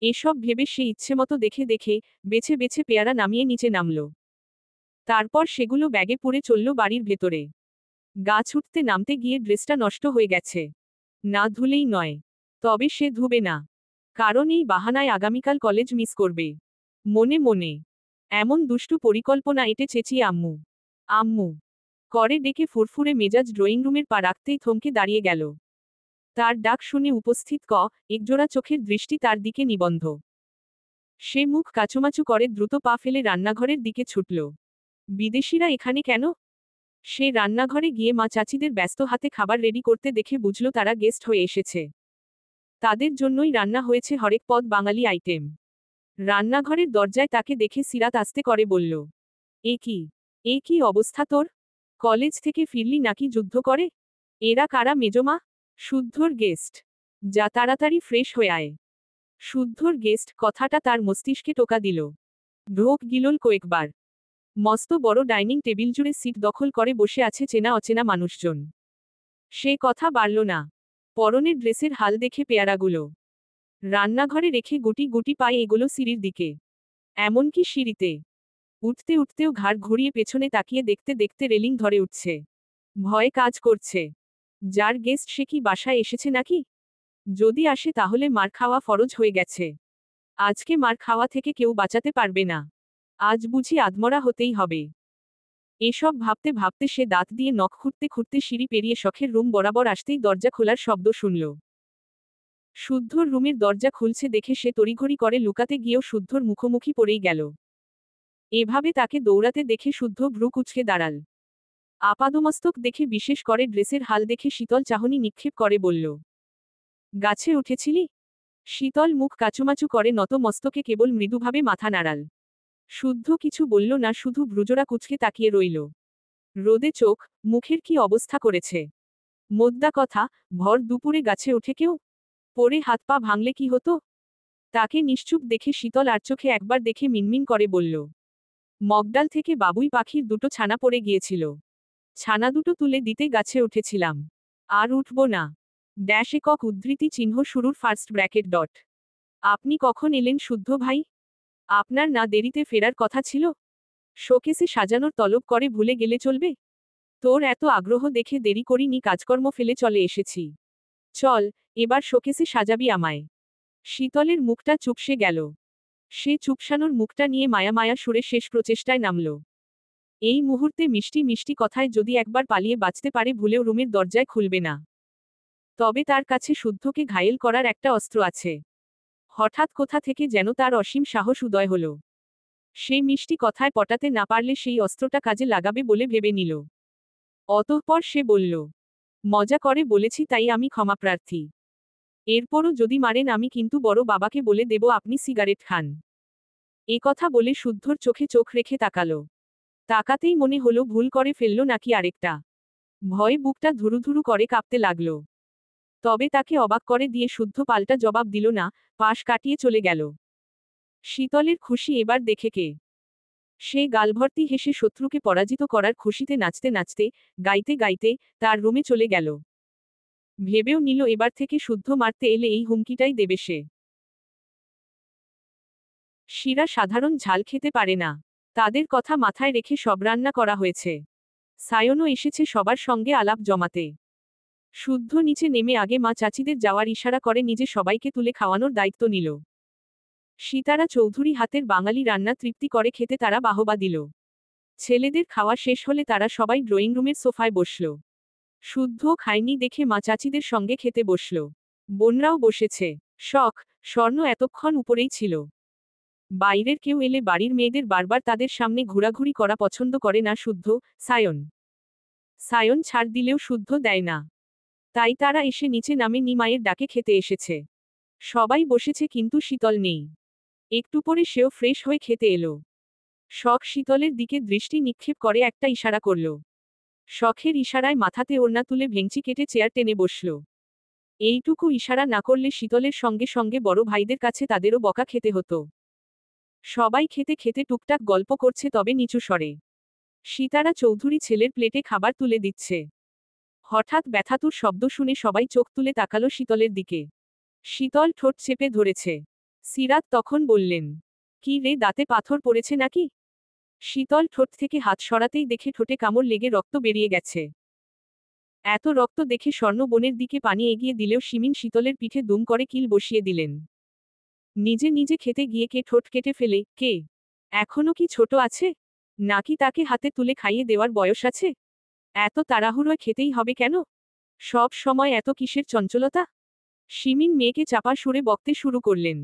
এসব ভেবে সে ইচ্ছেমতো দেখে দেখে বেছে বেছে পেয়ারা নামিয়ে নিচে নামল। তারপর সেগুলো ব্যাগে পুরে চলল বাড়ির ভেতরে। গাছ উঠতে নামতে গিয়ে ড্রেসটা নষ্ট হয়ে গেছে, না ধুলেই নয়। তবে সে ধুবে না, কারণ এই বাহানায় আগামীকাল কলেজ মিস করবে। মনে মনে এমন দুষ্টু পরিকল্পনা এঁটে চেঁচিয়ে আম্মু আম্মু করে ডেকে ফুরফুরে মেজাজ ড্রয়িং রুমের পা রাখতেই থমকে দাঁড়িয়ে গেল। তার ডাক শুনে উপস্থিত একজোড়া চোখের দৃষ্টি তার দিকে নিবন্ধ। সে মুখ কাচুমাচু করে দ্রুত পা ফেলে রান্নাঘরের দিকে ছুটল। বিদেশিরা এখানে কেন? সে রান্নাঘরে গিয়ে মা চাচিদের ব্যস্ত হাতে খাবার রেডি করতে দেখে বুঝল তারা গেস্ট হয়ে এসেছে। তাদের জন্যই রান্না হয়েছে হরেক পদ বাঙালি আইটেম। রান্নাঘরের দরজায় তাকে দেখে সিরাত আস্তে করে বলল, এ কি অবস্থা তোর? কলেজ থেকে ফিরলি নাকি যুদ্ধ করে? এরা কারা মেজমা? শুদ্ধর গেস্ট। যা তাড়াতাড়ি ফ্রেশ হয়ে আয়। শুদ্ধর গেস্ট কথাটা তার মস্তিষ্কে টোকা দিল। ঢোক গিলল কয়েকবার। মস্ত বড় ডাইনিং টেবিল জুড়ে সিট দখল করে বসে আছে চেনা অচেনা মানুষজন। সে কথা বাড়ল না। পরনের ড্রেসের হাল দেখে পেয়ারাগুলো রান্নাঘরে রেখে গুটি গুটি পায়ে এগোলো সিঁড়ির দিকে। এমনকি সিঁড়িতে উঠতে উঠতেও ঘাড় ঘুরিয়ে পেছনে তাকিয়ে দেখতে দেখতে রেলিং ধরে উঠছে। ভয় কাজ করছে। যার গেস্ট সে কি বাসায় এসেছে নাকি? যদি আসে তাহলে মার খাওয়া ফরজ হয়ে গেছে। আজকে মার খাওয়া থেকে কেউ বাঁচাতে পারবে না। আজ বুঝি আধমরা হতেই হবে। এসব ভাবতে ভাবতে সে দাঁত দিয়ে নখ খুঁড়তে খুঁড়তে সিঁড়ি পেরিয়ে শখের রুম বরাবর আসতেই দরজা খোলার শব্দ শুনল। শুদ্ধর রুমের দরজা খুলছে দেখে সে তড়িঘড়ি করে লুকাতে গিয়েও শুদ্ধর মুখোমুখি পড়েই গেল। এভাবে তাকে দৌড়াতে দেখে শুদ্ধ ভ্রু কুঁচকে দাঁড়াল। আপাদমস্তক দেখে বিশেষ করে ড্রেসের হাল দেখে শীতল চাহনি নিক্ষেপ করে বলল, গাছে উঠেছিলি? শীতল মুখ কাচুমাচু করে নত মস্তকে কেবল মৃদুভাবে মাথা নাড়াল। শুদ্ধ কিছু বলল না, শুধু ভ্রুজোড়া কুঁচকে তাকিয়ে রইল। রোদে চোখ, মুখের কি অবস্থা করেছে। মোদ্দা কথা, ভর দুপুরে গাছে উঠে কেউ পড়ে হাত পা ভাঙলে কি হতো? তাকে নিশ্চুপ দেখে শীতল আর চোখে একবার দেখে মিনমিন করে বলল, মগডাল থেকে বাবুই পাখির দুটো ছানা পড়ে গিয়েছিল। ছানা দুটো তুলে দিতে গাছে উঠেছিলাম। আর উঠব না। ড্যাশ একক উদ্ধৃতি চিহ্ন শুরুর ফার্স্ট ব্র্যাকেট ডট। আপনি কখন এলেন শুদ্ধ ভাই? আপনার না দেরিতে ফেরার কথা ছিল? শোকেসে সাজানোর তলব করে ভুলে গেলে চলবে? তোর এত আগ্রহ দেখে দেরি করিনি, কাজকর্ম ফেলে চলে এসেছি। চল, এবার শোকেসে সাজাবি আমায়। শীতলের মুখটা চুপসে গেল। সে চুপসানোর মুখটা নিয়ে মায়া মায়া সুরে শেষ প্রচেষ্টায় নামল। এই মুহূর্তে মিষ্টি মিষ্টি কথায় যদি একবার পালিয়ে বাঁচতে পারে, ভুলেও রুমের দরজায় খুলবে না। তবে তার কাছে শুদ্ধকে ঘায়েল করার একটা অস্ত্র আছে। হঠাৎ কোথা থেকে যেন তার অসীম সাহস উদয় হল। সেই মিষ্টি কথায় পটাতে না পারলে সেই অস্ত্রটা কাজে লাগাবে বলে ভেবে নিল। অতঃপর সে বলল, মজা করে বলেছি তাই আমি ক্ষমাপ্রার্থী। এরপরও যদি মারেন আমি কিন্তু বড় বাবাকে বলে দেব আপনি সিগারেট খান। এ কথা বলে শুদ্ধর চোখে চোখ রেখে তাকালো। তাকাতেই মনে হলো ভুল করে ফেলল নাকি আরেকটা। ভয়ে বুকটা ধুরুধুরু করে কাঁপতে লাগল। তবে তাকে অবাক করে দিয়ে শুদ্ধ পাল্টা জবাব দিল না, পাশ কাটিয়ে চলে গেল। শীতলের খুশি এবার দেখে কে? সে গালভর্তি হেসে শত্রুকে পরাজিত করার খুশিতে নাচতে নাচতে, গাইতে গাইতে তার রুমে চলে গেল। ভেবেও নিল এবার থেকে শুদ্ধ মারতে এলে এই হুমকিটাই দেবে সে। শিরা সাধারণ ঝাল খেতে পারে না। তাদের কথা মাথায় রেখে সব রান্না করা হয়েছে। সায়নও এসেছে সবার সঙ্গে আলাপ জমাতে। শুদ্ধ নিচে নেমে আগে মা চাচিদের যাওয়ার ইশারা করে নিজে সবাইকে তুলে খাওয়ানোর দায়িত্ব নিল। সীতারা চৌধুরী হাতের বাঙালি রান্না তৃপ্তি করে খেতে তারা বাহবা দিল। ছেলেদের খাওয়া শেষ হলে তারা সবাই ড্রয়িং রুমের সোফায় বসল। শুদ্ধ খায়নি দেখে মা চাচিদের সঙ্গে খেতে বসল। বোনরাও বসেছে। শখ, স্বর্ণ এতক্ষণ উপরেই ছিল। বাইরের কেউ এলে বাড়ির মেয়েদের বারবার তাদের সামনে ঘোরাঘুরি করা পছন্দ করে না শুদ্ধ, সায়ন। সায়ন ছাড় দিলেও শুদ্ধ দেয় না। তাই তারা এসে নিচে নামে নিমায়ের ডাকে খেতে এসেছে। সবাই বসেছে কিন্তু শীতল নেই। একটু পরে সেও ফ্রেশ হয়ে খেতে এলো। শখ শীতলের দিকে দৃষ্টি নিক্ষেপ করে একটা ইশারা করল। শখের ইশারায় মাথাতে ওড়না তুলে ভেঙচি কেটে চেয়ার টেনে বসল। এইটুকু ইশারা না করলে শীতলের সঙ্গে সঙ্গে বড় ভাইদের কাছে তাদেরও বকা খেতে হতো। সবাই খেতে খেতে টুকটাক গল্প করছে তবে নিচু স্বরে। সীতারা চৌধুরী ছেলের প্লেটে খাবার তুলে দিচ্ছে। হঠাৎ ব্যথাতুর শব্দ শুনে সবাই চোখ তুলে তাকালো শীতলের দিকে। শীতল ঠোঁট চেপে ধরেছে। সিরাত তখন বললেন, কি রে, দাঁতে পাথর পড়েছে নাকি? শীতল ঠোঁট থেকে হাত সরাতেই দেখে ঠোঁটে কামড় লেগে রক্ত বেরিয়ে গেছে। এত রক্ত দেখে স্বর্ণ বোনের দিকে পানি এগিয়ে দিলেও শিমিন শীতলের পিঠে দুম করে কিল বসিয়ে দিলেন। নিজে নিজে খেতে গিয়ে কে ঠোঁট কেটে ফেলে, কে? এখনো কি ছোট আছে? নাকি তাকে হাতে তুলে খাইয়ে দেওয়ার বয়স আছে? এত তাড়াহুড়োয় খেতেই হবে কেন? সব সময় এত কিসের চঞ্চলতা? শিমিন মেয়েকে চাপা সুরে বকতে শুরু করলেন।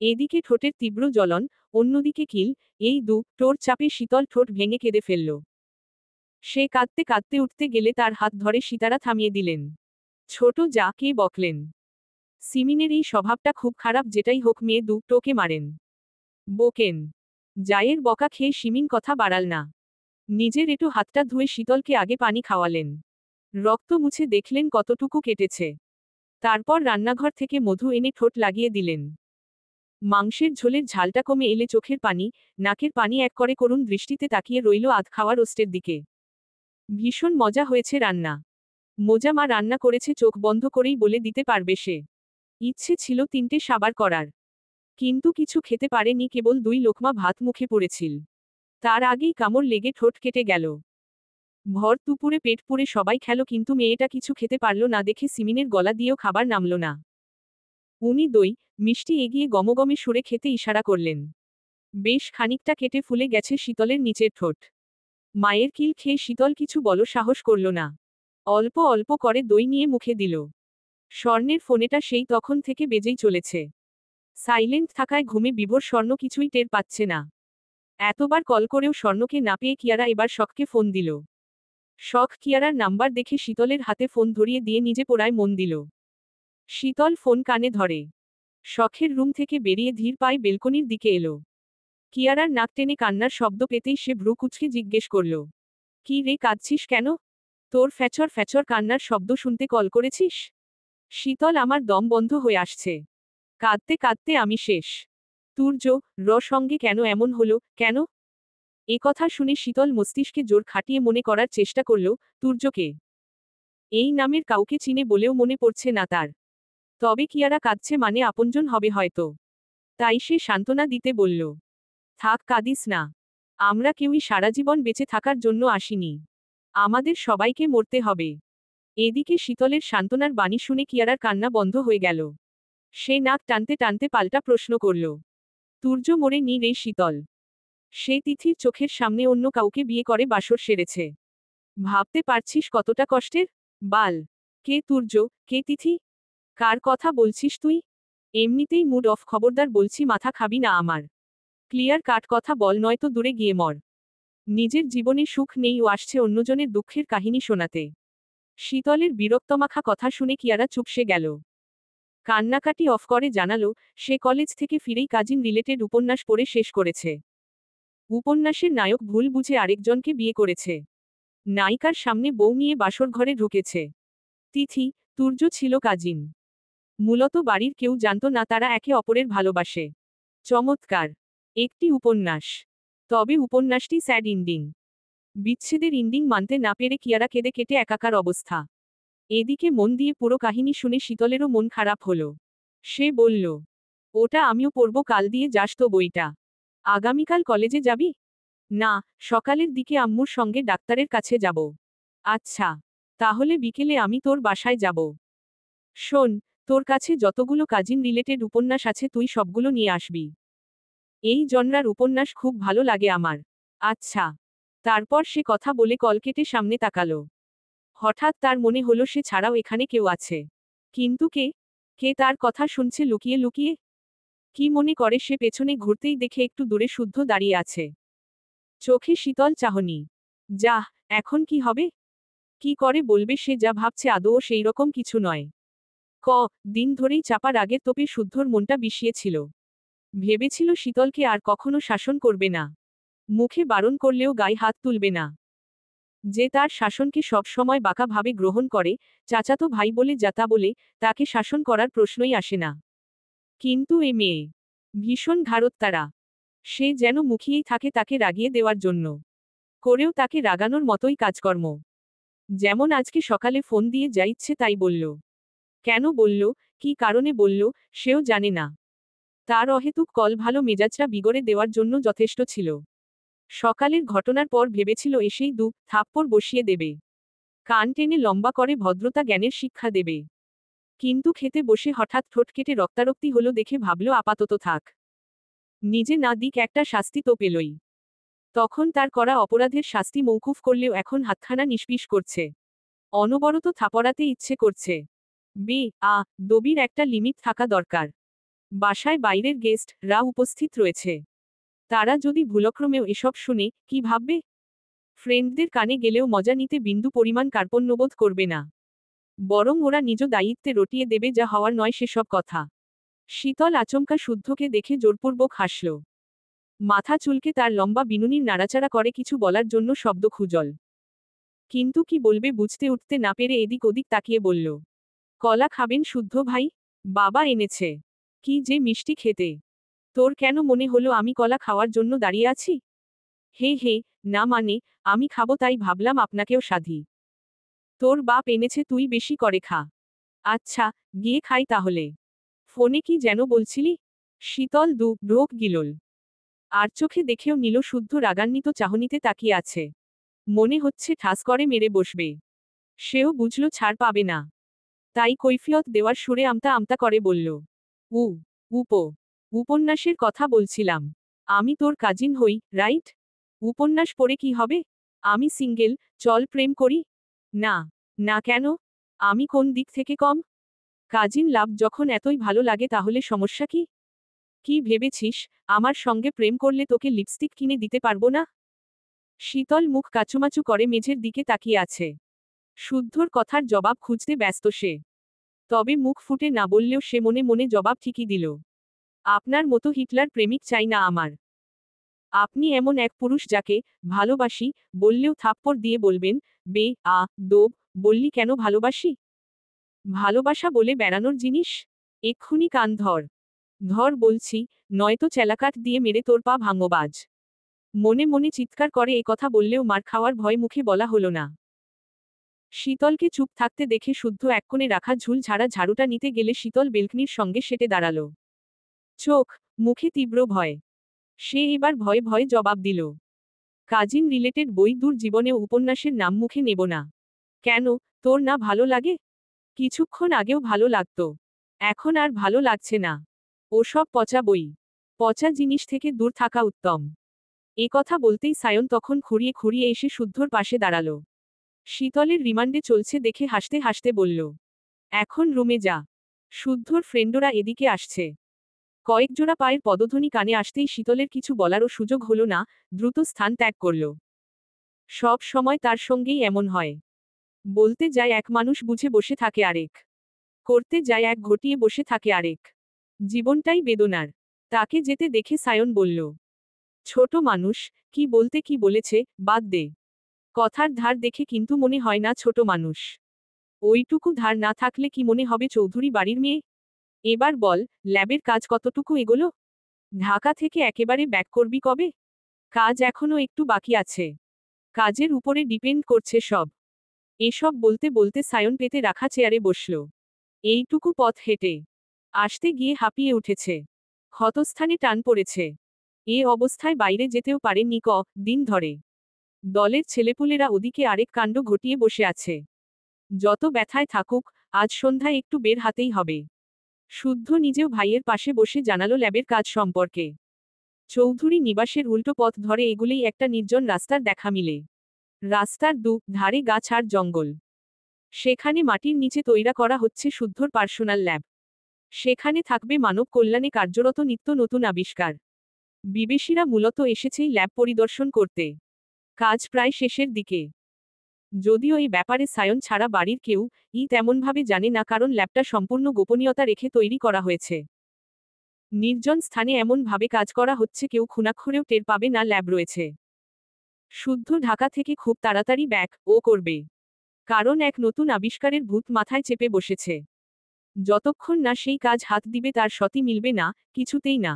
এদিকে ঠোঁটের তীব্র জ্বলন, অন্যদিকে কিল, এই টোর চাপে শীতল ঠোঁট ভেঙে কেঁদে ফেলল। সে কাঁদতে কাঁদতে উঠতে গেলে তার হাত ধরে সীতারা থামিয়ে দিলেন। ছোট যা, কে বকলেন? সিমিনের এই স্বভাবটা খুব খারাপ, যেটাই হোক মেয়ে টোকে মারেন, বকেন। জায়ের বকা খেয়ে শিমিন কথা বাড়াল না। নিজের একটু হাতটা ধুয়ে শীতলকে আগে পানি খাওয়ালেন। রক্ত মুছে দেখলেন কতটুকু কেটেছে। তারপর রান্নাঘর থেকে মধু এনে ঠোঁট লাগিয়ে দিলেন। মাংসের ঝোলের ঝালটা কমে এলে চোখের পানি, নাকের পানি এক করে করুণ দৃষ্টিতে তাকিয়ে রইল আধ খাওয়া রোস্টের দিকে। ভীষণ মজা হয়েছে রান্না। মোজা মা রান্না করেছে, চোখ বন্ধ করেই বলে দিতে পারবে সে। ইচ্ছে ছিল 3টে সাবার করার। কিন্তু কিছু খেতে পারেনি, কেবল 2 লোকমা ভাত মুখে পড়েছিল। তার আগেই কামড় লেগে ঠোঁট কেটে গেল। ভর দুপুরে পেট পুড়ে সবাই খেল, কিন্তু মেয়েটা কিছু খেতে পারল না দেখে সিমিনের গলা দিয়েও খাবার নামল না। উনি দই মিষ্টি এগিয়ে গমগমে সুরে খেতে ইশারা করলেন। বেশ খানিকটা কেটে ফুলে গেছে শীতলের নিচের ঠোঁট। মায়ের কিল খেয়ে শীতল কিছু বলো সাহস করল না। অল্প অল্প করে দই নিয়ে মুখে দিল। স্বর্ণের ফোনেটা সেই তখন থেকে বেজেই চলেছে। সাইলেন্ট থাকায় ঘুমে বিভোর স্বর্ণ কিছুই টের পাচ্ছে না। এতবার কল করেও স্বর্ণকে না পেয়ে কিয়ারা এবার শখকে ফোন দিল। শখ কিয়ারার নাম্বার দেখে শীতলের হাতে ফোন ধরিয়ে দিয়ে নিজে পড়ায় মন দিল। শীতল ফোন কানে ধরে শখের রুম থেকে বেরিয়ে ধীর পায়ে বেলকনির দিকে এলো। কিয়ারার নাক টেনে কান্নার শব্দ পেতেই সে ভ্রু কুঁচকে জিজ্ঞেস করল, কি রে, কাঁদছিস কেন? তোর ফ্যাচর ফ্যাচর কান্নার শব্দ শুনতে কল করেছিস? শীতল, আমার দম বন্ধ হয়ে আসছে। কাঁদতে কাঁদতে আমি শেষ। তুর্য সঙ্গে কেন এমন হলো, কেন? এ কথা শুনে শীতল মস্তিষ্কে জোর খাটিয়ে মনে করার চেষ্টা করল, তুর্যকে এই নামের কাউকে চিনে বলেও মনে পড়ছে না তার। তবে কিয়ারা কাঁদছে মানে আপনজন হবে হয়তো। তাই সে সান্ত্বনা দিতে বলল, থাক, কাঁদিস না। আমরা কেউই সারা জীবন বেঁচে থাকার জন্য আসিনি। আমাদের সবাইকে মরতে হবে। এদিকে শীতলের সান্ত্বনার বাণী শুনে কিয়ারার কান্না বন্ধ হয়ে গেল। সে নাক টানতে টানতে পাল্টা প্রশ্ন করল, তুর্য মরে নি রে শীতল? সে তিথির চোখের সামনে অন্য কাউকে বিয়ে করে বাসর সেরেছে। ভাবতে পারছিস কতটা কষ্টের? বাল, কে তুর্য, কে তিথি? কার কথা বলছিস তুই? এমনিতেই মুড অফ, খবরদার বলছি, মাথা খাবি না আমার। ক্লিয়ার কাট কথা বল, নয়তো দূরে গিয়ে মর। নিজের জীবনে সুখ নেই ও আসছে অন্যজনের দুঃখের কাহিনী শোনাতে। শীতলের বিরক্তমাখা কথা শুনে কিয়ারা চুপসে গেল। কান্নাকাটি অফ করে জানালো, সে কলেজ থেকে ফিরেই কাজিন রিলেটেড উপন্যাস পড়ে শেষ করেছে। উপন্যাসের নায়ক ভুল বুঝে আরেকজনকে বিয়ে করেছে। নায়িকার সামনে বউ নিয়ে বাসর ঘরে ঢুকেছে। তিথি, তুর্য ছিল কাজিন। মূলত বাড়ির কেউ জানত না তারা একে অপরের ভালোবাসে। চমৎকার একটি উপন্যাস। তবে উপন্যাসটি স্যাড ইন্ডিং। বিচ্ছেদের ইন্ডিং মানতে না পেরে কিয়ারা কেঁদে কেটে একাকার অবস্থা। এদিকে মন দিয়ে পুরো কাহিনী শুনে শীতলেরও মন খারাপ হলো। সে বলল, ওটা আমিও পড়ব, কাল দিয়ে যাস তো বইটা। আগামীকাল কলেজে যাবি? না, সকালের দিকে আম্মুর সঙ্গে ডাক্তারের কাছে যাব। আচ্ছা, তাহলে বিকেলে আমি তোর বাসায় যাব। শোন, তোর কাছে যতগুলো কাজিন রিলেটেড উপন্যাস আছে তুই সবগুলো নিয়ে আসবি। এই জনরার উপন্যাস খুব ভালো লাগে আমার। আচ্ছা। তারপর সে কথা বলে কল কেটে সামনে তাকালো। হঠাৎ তার মনে হলো সে ছাড়াও এখানে কেউ আছে। কিন্তু কে? কে তার কথা শুনছে লুকিয়ে লুকিয়ে? কি মনে করে সে পেছনে ঘুরতেই দেখে একটু দূরে শুদ্ধ দাঁড়িয়ে আছে। চোখে শীতল চাহনি। যাহ, এখন কি হবে? কি করে বলবে সে যা ভাবছে আদৌ সেই রকম কিছু নয়। দিন ধরেই চাপা রাগের তোপে শুদ্ধর মনটা বিষিয়েছিল। ভেবেছিল শীতলকে আর কখনো শাসন করবে না। মুখে বারণ করলেও গায়ে হাত তুলবে না। যে তার শাসনকে সব সময় বাঁকাভাবে গ্রহণ করে, চাচাতো ভাই বলে যাতা বলে, তাকে শাসন করার প্রশ্নই আসে না। কিন্তু এ মেয়ে ভীষণ ঘাড়ত্তারা। সে যেন মুখিয়েই থাকে তাকে রাগিয়ে দেওয়ার জন্য। করেও তাকে রাগানোর মতোই কাজকর্ম। যেমন আজকে সকালে ফোন দিয়ে যা ইচ্ছে তাই বলল। কেন বলল, কি কারণে বলল, সেও জানে না। তার অহেতুক কল ভালো মেজাজটা বিগড়ে দেওয়ার জন্য যথেষ্ট ছিল। সকালের ঘটনার পর ভেবেছিল এসেই থাপ্পড় বসিয়ে দেবে। কান টেনে লম্বা করে ভদ্রতা জ্ঞানের শিক্ষা দেবে। কিন্তু খেতে বসে হঠাৎ ঠোঁট কেটে রক্তারক্তি হলো দেখে ভাবল আপাতত থাক। নিজে না দিক একটা শাস্তি তো পেলই। তখন তার করা অপরাধের শাস্তি মৌকুফ করলেও এখন হাতখানা নিষ্পিস করছে। অনবরত থাপড়াতে ইচ্ছে করছে। দবির একটা লিমিট থাকা দরকার। বাসায় বাইরের গেস্টরা উপস্থিত রয়েছে। তারা যদি ভুলক্রমেও এসব শুনে, কি ভাববে? ফ্রেন্ডদের কানে গেলেও মজা নিতে বিন্দু পরিমাণ কার্পণ্যবোধ করবে না। বরং ওরা নিজ দায়িত্বে রটিয়ে দেবে, যা হওয়ার নয় সেসব কথা। শীতল আচমকা শুদ্ধকে দেখে জোরপূর্বক হাসল। মাথা চুলকে তার লম্বা বিনুনির নাড়াচাড়া করে কিছু বলার জন্য শব্দ খুঁজল। কিন্তু কি বলবে বুঝতে উঠতে না পেরে এদিক ওদিক তাকিয়ে বলল, কলা খাবেন শুদ্ধ ভাই? বাবা এনেছে। কি যে মিষ্টি খেতে। তোর কেন মনে হলো আমি কলা খাওয়ার জন্য দাঁড়িয়ে আছি? হে হে, না মানে, আমি খাবো তাই ভাবলাম আপনাকেও সাধি। তোর বাপ এনেছে, তুই বেশি করে খা। আচ্ছা, গিয়ে খাই তাহলে। ফোনে কি যেন বলছিলি? শীতল ঢোক গিলল। আর চোখে দেখেও নিল শুদ্ধ রাগান্বিত চাহনিতে তাকিয়ে আছে। মনে হচ্ছে ঠাস করে মেরে বসবে। সেও বুঝল ছাড় পাবে না, তাই কৈফিয়ত দেওয়ার সুরে আমতা আমতা করে বলল, উ উপ উপন্যাসের কথা বলছিলাম। আমি তোর কাজিন হই, রাইট? উপন্যাস পড়ে কি হবে? আমি সিঙ্গেল, চল প্রেম করি। না। না কেন? আমি কোন দিক থেকে কম? কাজিন লাভ যখন এতই ভালো লাগে তাহলে সমস্যা কি? কি ভেবেছিস আমার সঙ্গে প্রেম করলে তোকে লিপস্টিক কিনে দিতে পারবো না? শীতল মুখ কাচুমাচু করে মেঝের দিকে তাকিয়ে আছে। শুদ্ধর কথার জবাব খুঁজতে ব্যস্ত সে। তবে মুখ ফুটে না বললেও সে মনে মনে জবাব ঠিকই দিল। আপনার মতো হিটলার প্রেমিক চাই না আমার। আপনি এমন এক পুরুষ যাকে ভালোবাসি বললেও থাপ্পড় দিয়ে বলবেন, বে আ দোব, বললি কেন ভালোবাসি? ভালোবাসা বলে বেড়ানোর জিনিস? এক্ষুনি কান ধর। ধর বলছি, নয়তো চেলাকাঠ দিয়ে মেরে তোর পা ভাঙবাজ। মনে মনে চিৎকার করে এ কথা বললেও মার খাওয়ার ভয় মুখে বলা হলো না। শীতলকে চুপ থাকতে দেখে শুদ্ধ এক কোণে রাখা ঝুল ঝাড়া ঝাড়ুটা নিতে গেলে শীতল বেলকনির সঙ্গে সেটে দাঁড়াল। চোখ মুখে তীব্র ভয়। সে এবার ভয়ে ভয়ে জবাব দিল, কাজিন রিলেটেড বই দূর জীবনেও উপন্যাসের নাম মুখে নেব না। কেন, তোর না ভালো লাগে? কিছুক্ষণ আগেও ভালো লাগতো, এখন আর ভালো লাগছে না। ওসব পচা বই, পচা জিনিস থেকে দূর থাকা উত্তম। এ কথা বলতেই সায়ন তখন খুঁড়িয়ে খুঁড়িয়ে এসে শুদ্ধর পাশে দাঁড়াল। শীতলের রিমান্ডে চলছে দেখে হাসতে হাসতে বলল, এখন রুমে যা, শুদ্ধর ফ্রেন্ডরা এদিকে আসছে। কয়েকজোড়া পায়ের পদধ্বনি কানে আসতেই শীতলের কিছু বলারও সুযোগ হল না, দ্রুত স্থান ত্যাগ করল। সব সময় তার সঙ্গেই এমন হয়। বলতে যায় এক মানুষ বুঝে বসে থাকে আরেক, করতে যায় এক ঘটিয়ে বসে থাকে আরেক। জীবনটাই বেদনার। তাকে যেতে দেখে সায়ন বলল, ছোট মানুষ, কি বলতে কি বলেছে, বাদ দে। কথার ধার দেখে কিন্তু মনে হয় না ছোট মানুষ। ওইটুকু ধার না থাকলে কি মনে হবে চৌধুরী বাড়ির মেয়ে? এবার বল, ল্যাবের কাজ কতটুকু এগোলো? ঢাকা থেকে একেবারে ব্যাক করবি কবে? কাজ এখনো একটু বাকি আছে। কাজের উপরে ডিপেন্ড করছে সব। এসব বলতে বলতে সায়ন পেতে রাখা চেয়ারে বসল। এইটুকু পথ হেঁটে আসতে গিয়ে হাঁপিয়ে উঠেছে। ক্ষতস্থানে টান পড়েছে। এ অবস্থায় বাইরে যেতেও পারেনি দিন ধরে। দলের ছেলেপুলেরা ওদিকে আরেক কাণ্ড ঘটিয়ে বসে আছে। যত ব্যথায় থাকুক, আজ সন্ধ্যায় একটু বের হাতেই হবে। শুদ্ধ নিজেও ভাইয়ের পাশে বসে জানালো ল্যাবের কাজ সম্পর্কে। চৌধুরী নিবাসের উল্টো পথ ধরে এগুলেই একটা নির্জন রাস্তার দেখা মিলে। রাস্তার ধারে গাছ আর জঙ্গল। সেখানে মাটির নিচে তৈরি করা হচ্ছে শুদ্ধর পার্সোনাল ল্যাব। সেখানে থাকবে মানব কল্যাণে কার্যরত নিত্য নতুন আবিষ্কার। বিদেশিরা মূলত এসেছেই ল্যাব পরিদর্শন করতে। কাজ প্রায় শেষের দিকে। যদিও এই ব্যাপারে সায়ন ছাড়া বাড়ির কেউ তেমনভাবে জানে না, কারণ ল্যাবটা সম্পূর্ণ গোপনীয়তা রেখে তৈরি করা হয়েছে। নির্জন স্থানে এমনভাবে কাজ করা হচ্ছে কেউ খুনাক্ষরেও টের পাবে না ল্যাব রয়েছে। শুদ্ধ ঢাকা থেকে খুব তাড়াতাড়ি ব্যাক করবে। কারণ এক নতুন আবিষ্কারের ভূত মাথায় চেপে বসেছে। যতক্ষণ না সেই কাজ হাত দিবে তার সতী মিলবে না, কিছুতেই না।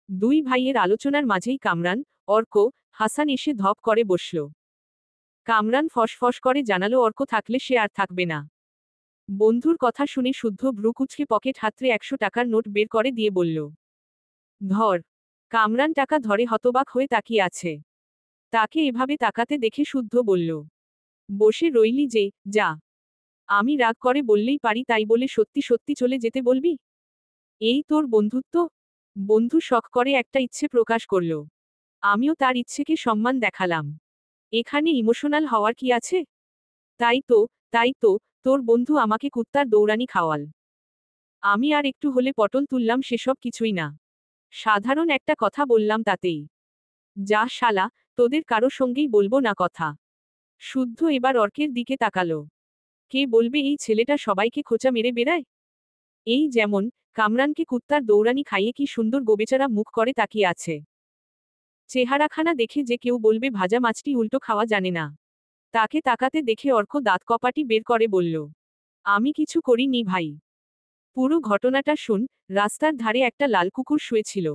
দুই ভাইয়ের আলোচনার মাঝেই কামরান, অর্ক, হাসান এসে ধপ করে বসল। কামরান ফসফস করে জানালো অর্ক থাকলে সে আর থাকবে না। বন্ধুর কথা শুনে শুদ্ধ ভ্রু কুঁচকে পকেট হাতড়ে 100 টাকার নোট বের করে দিয়ে বলল, ধর। কামরান টাকা ধরে হতবাক হয়ে তাকিয়ে আছে। তাকে এভাবে তাকাতে দেখে শুদ্ধ বলল, বসে রইলি যে, যা। আমি রাগ করে বললেই পারি, তাই বলে সত্যি সত্যি চলে যেতে বলবি? এই তোর বন্ধুত্ব? বন্ধু শখ করে একটা ইচ্ছে প্রকাশ করল। আমিও তার ইচ্ছেকে সম্মান দেখালাম। এখানে ইমোশনাল হওয়ার কি আছে? তাই তো, তোর বন্ধু আমাকে কুত্তার দৌড়ানি খাওয়াল। আমি আর একটু হলে পটল তুললাম, সেসব কিছুই না। সাধারণ একটা কথা বললাম তাতেই। যা শালা, তোদের কারো সঙ্গেই বলবো না কথা। শুদ্ধ এবার অর্কের দিকে তাকালো। কে বলবে এই ছেলেটা সবাইকে খোঁচা মেরে বেড়ায়? এই যেমন কামরানকে কুত্তার দৌড়ানি খাইয়ে কি সুন্দর গোবেচারা মুখ করে তাকিয়ে আছে। চেহারাখানা দেখে যে কেউ বলবে ভাজা মাছটি উল্টো খাওয়া জানে না। তাকে তাকাতে দেখে অর্ক দাঁত কপাটি বের করে বলল, আমি কিছু করিনি ভাই। পুরো ঘটনাটা শুন। রাস্তার ধারে একটা লাল কুকুর শুয়েছিল।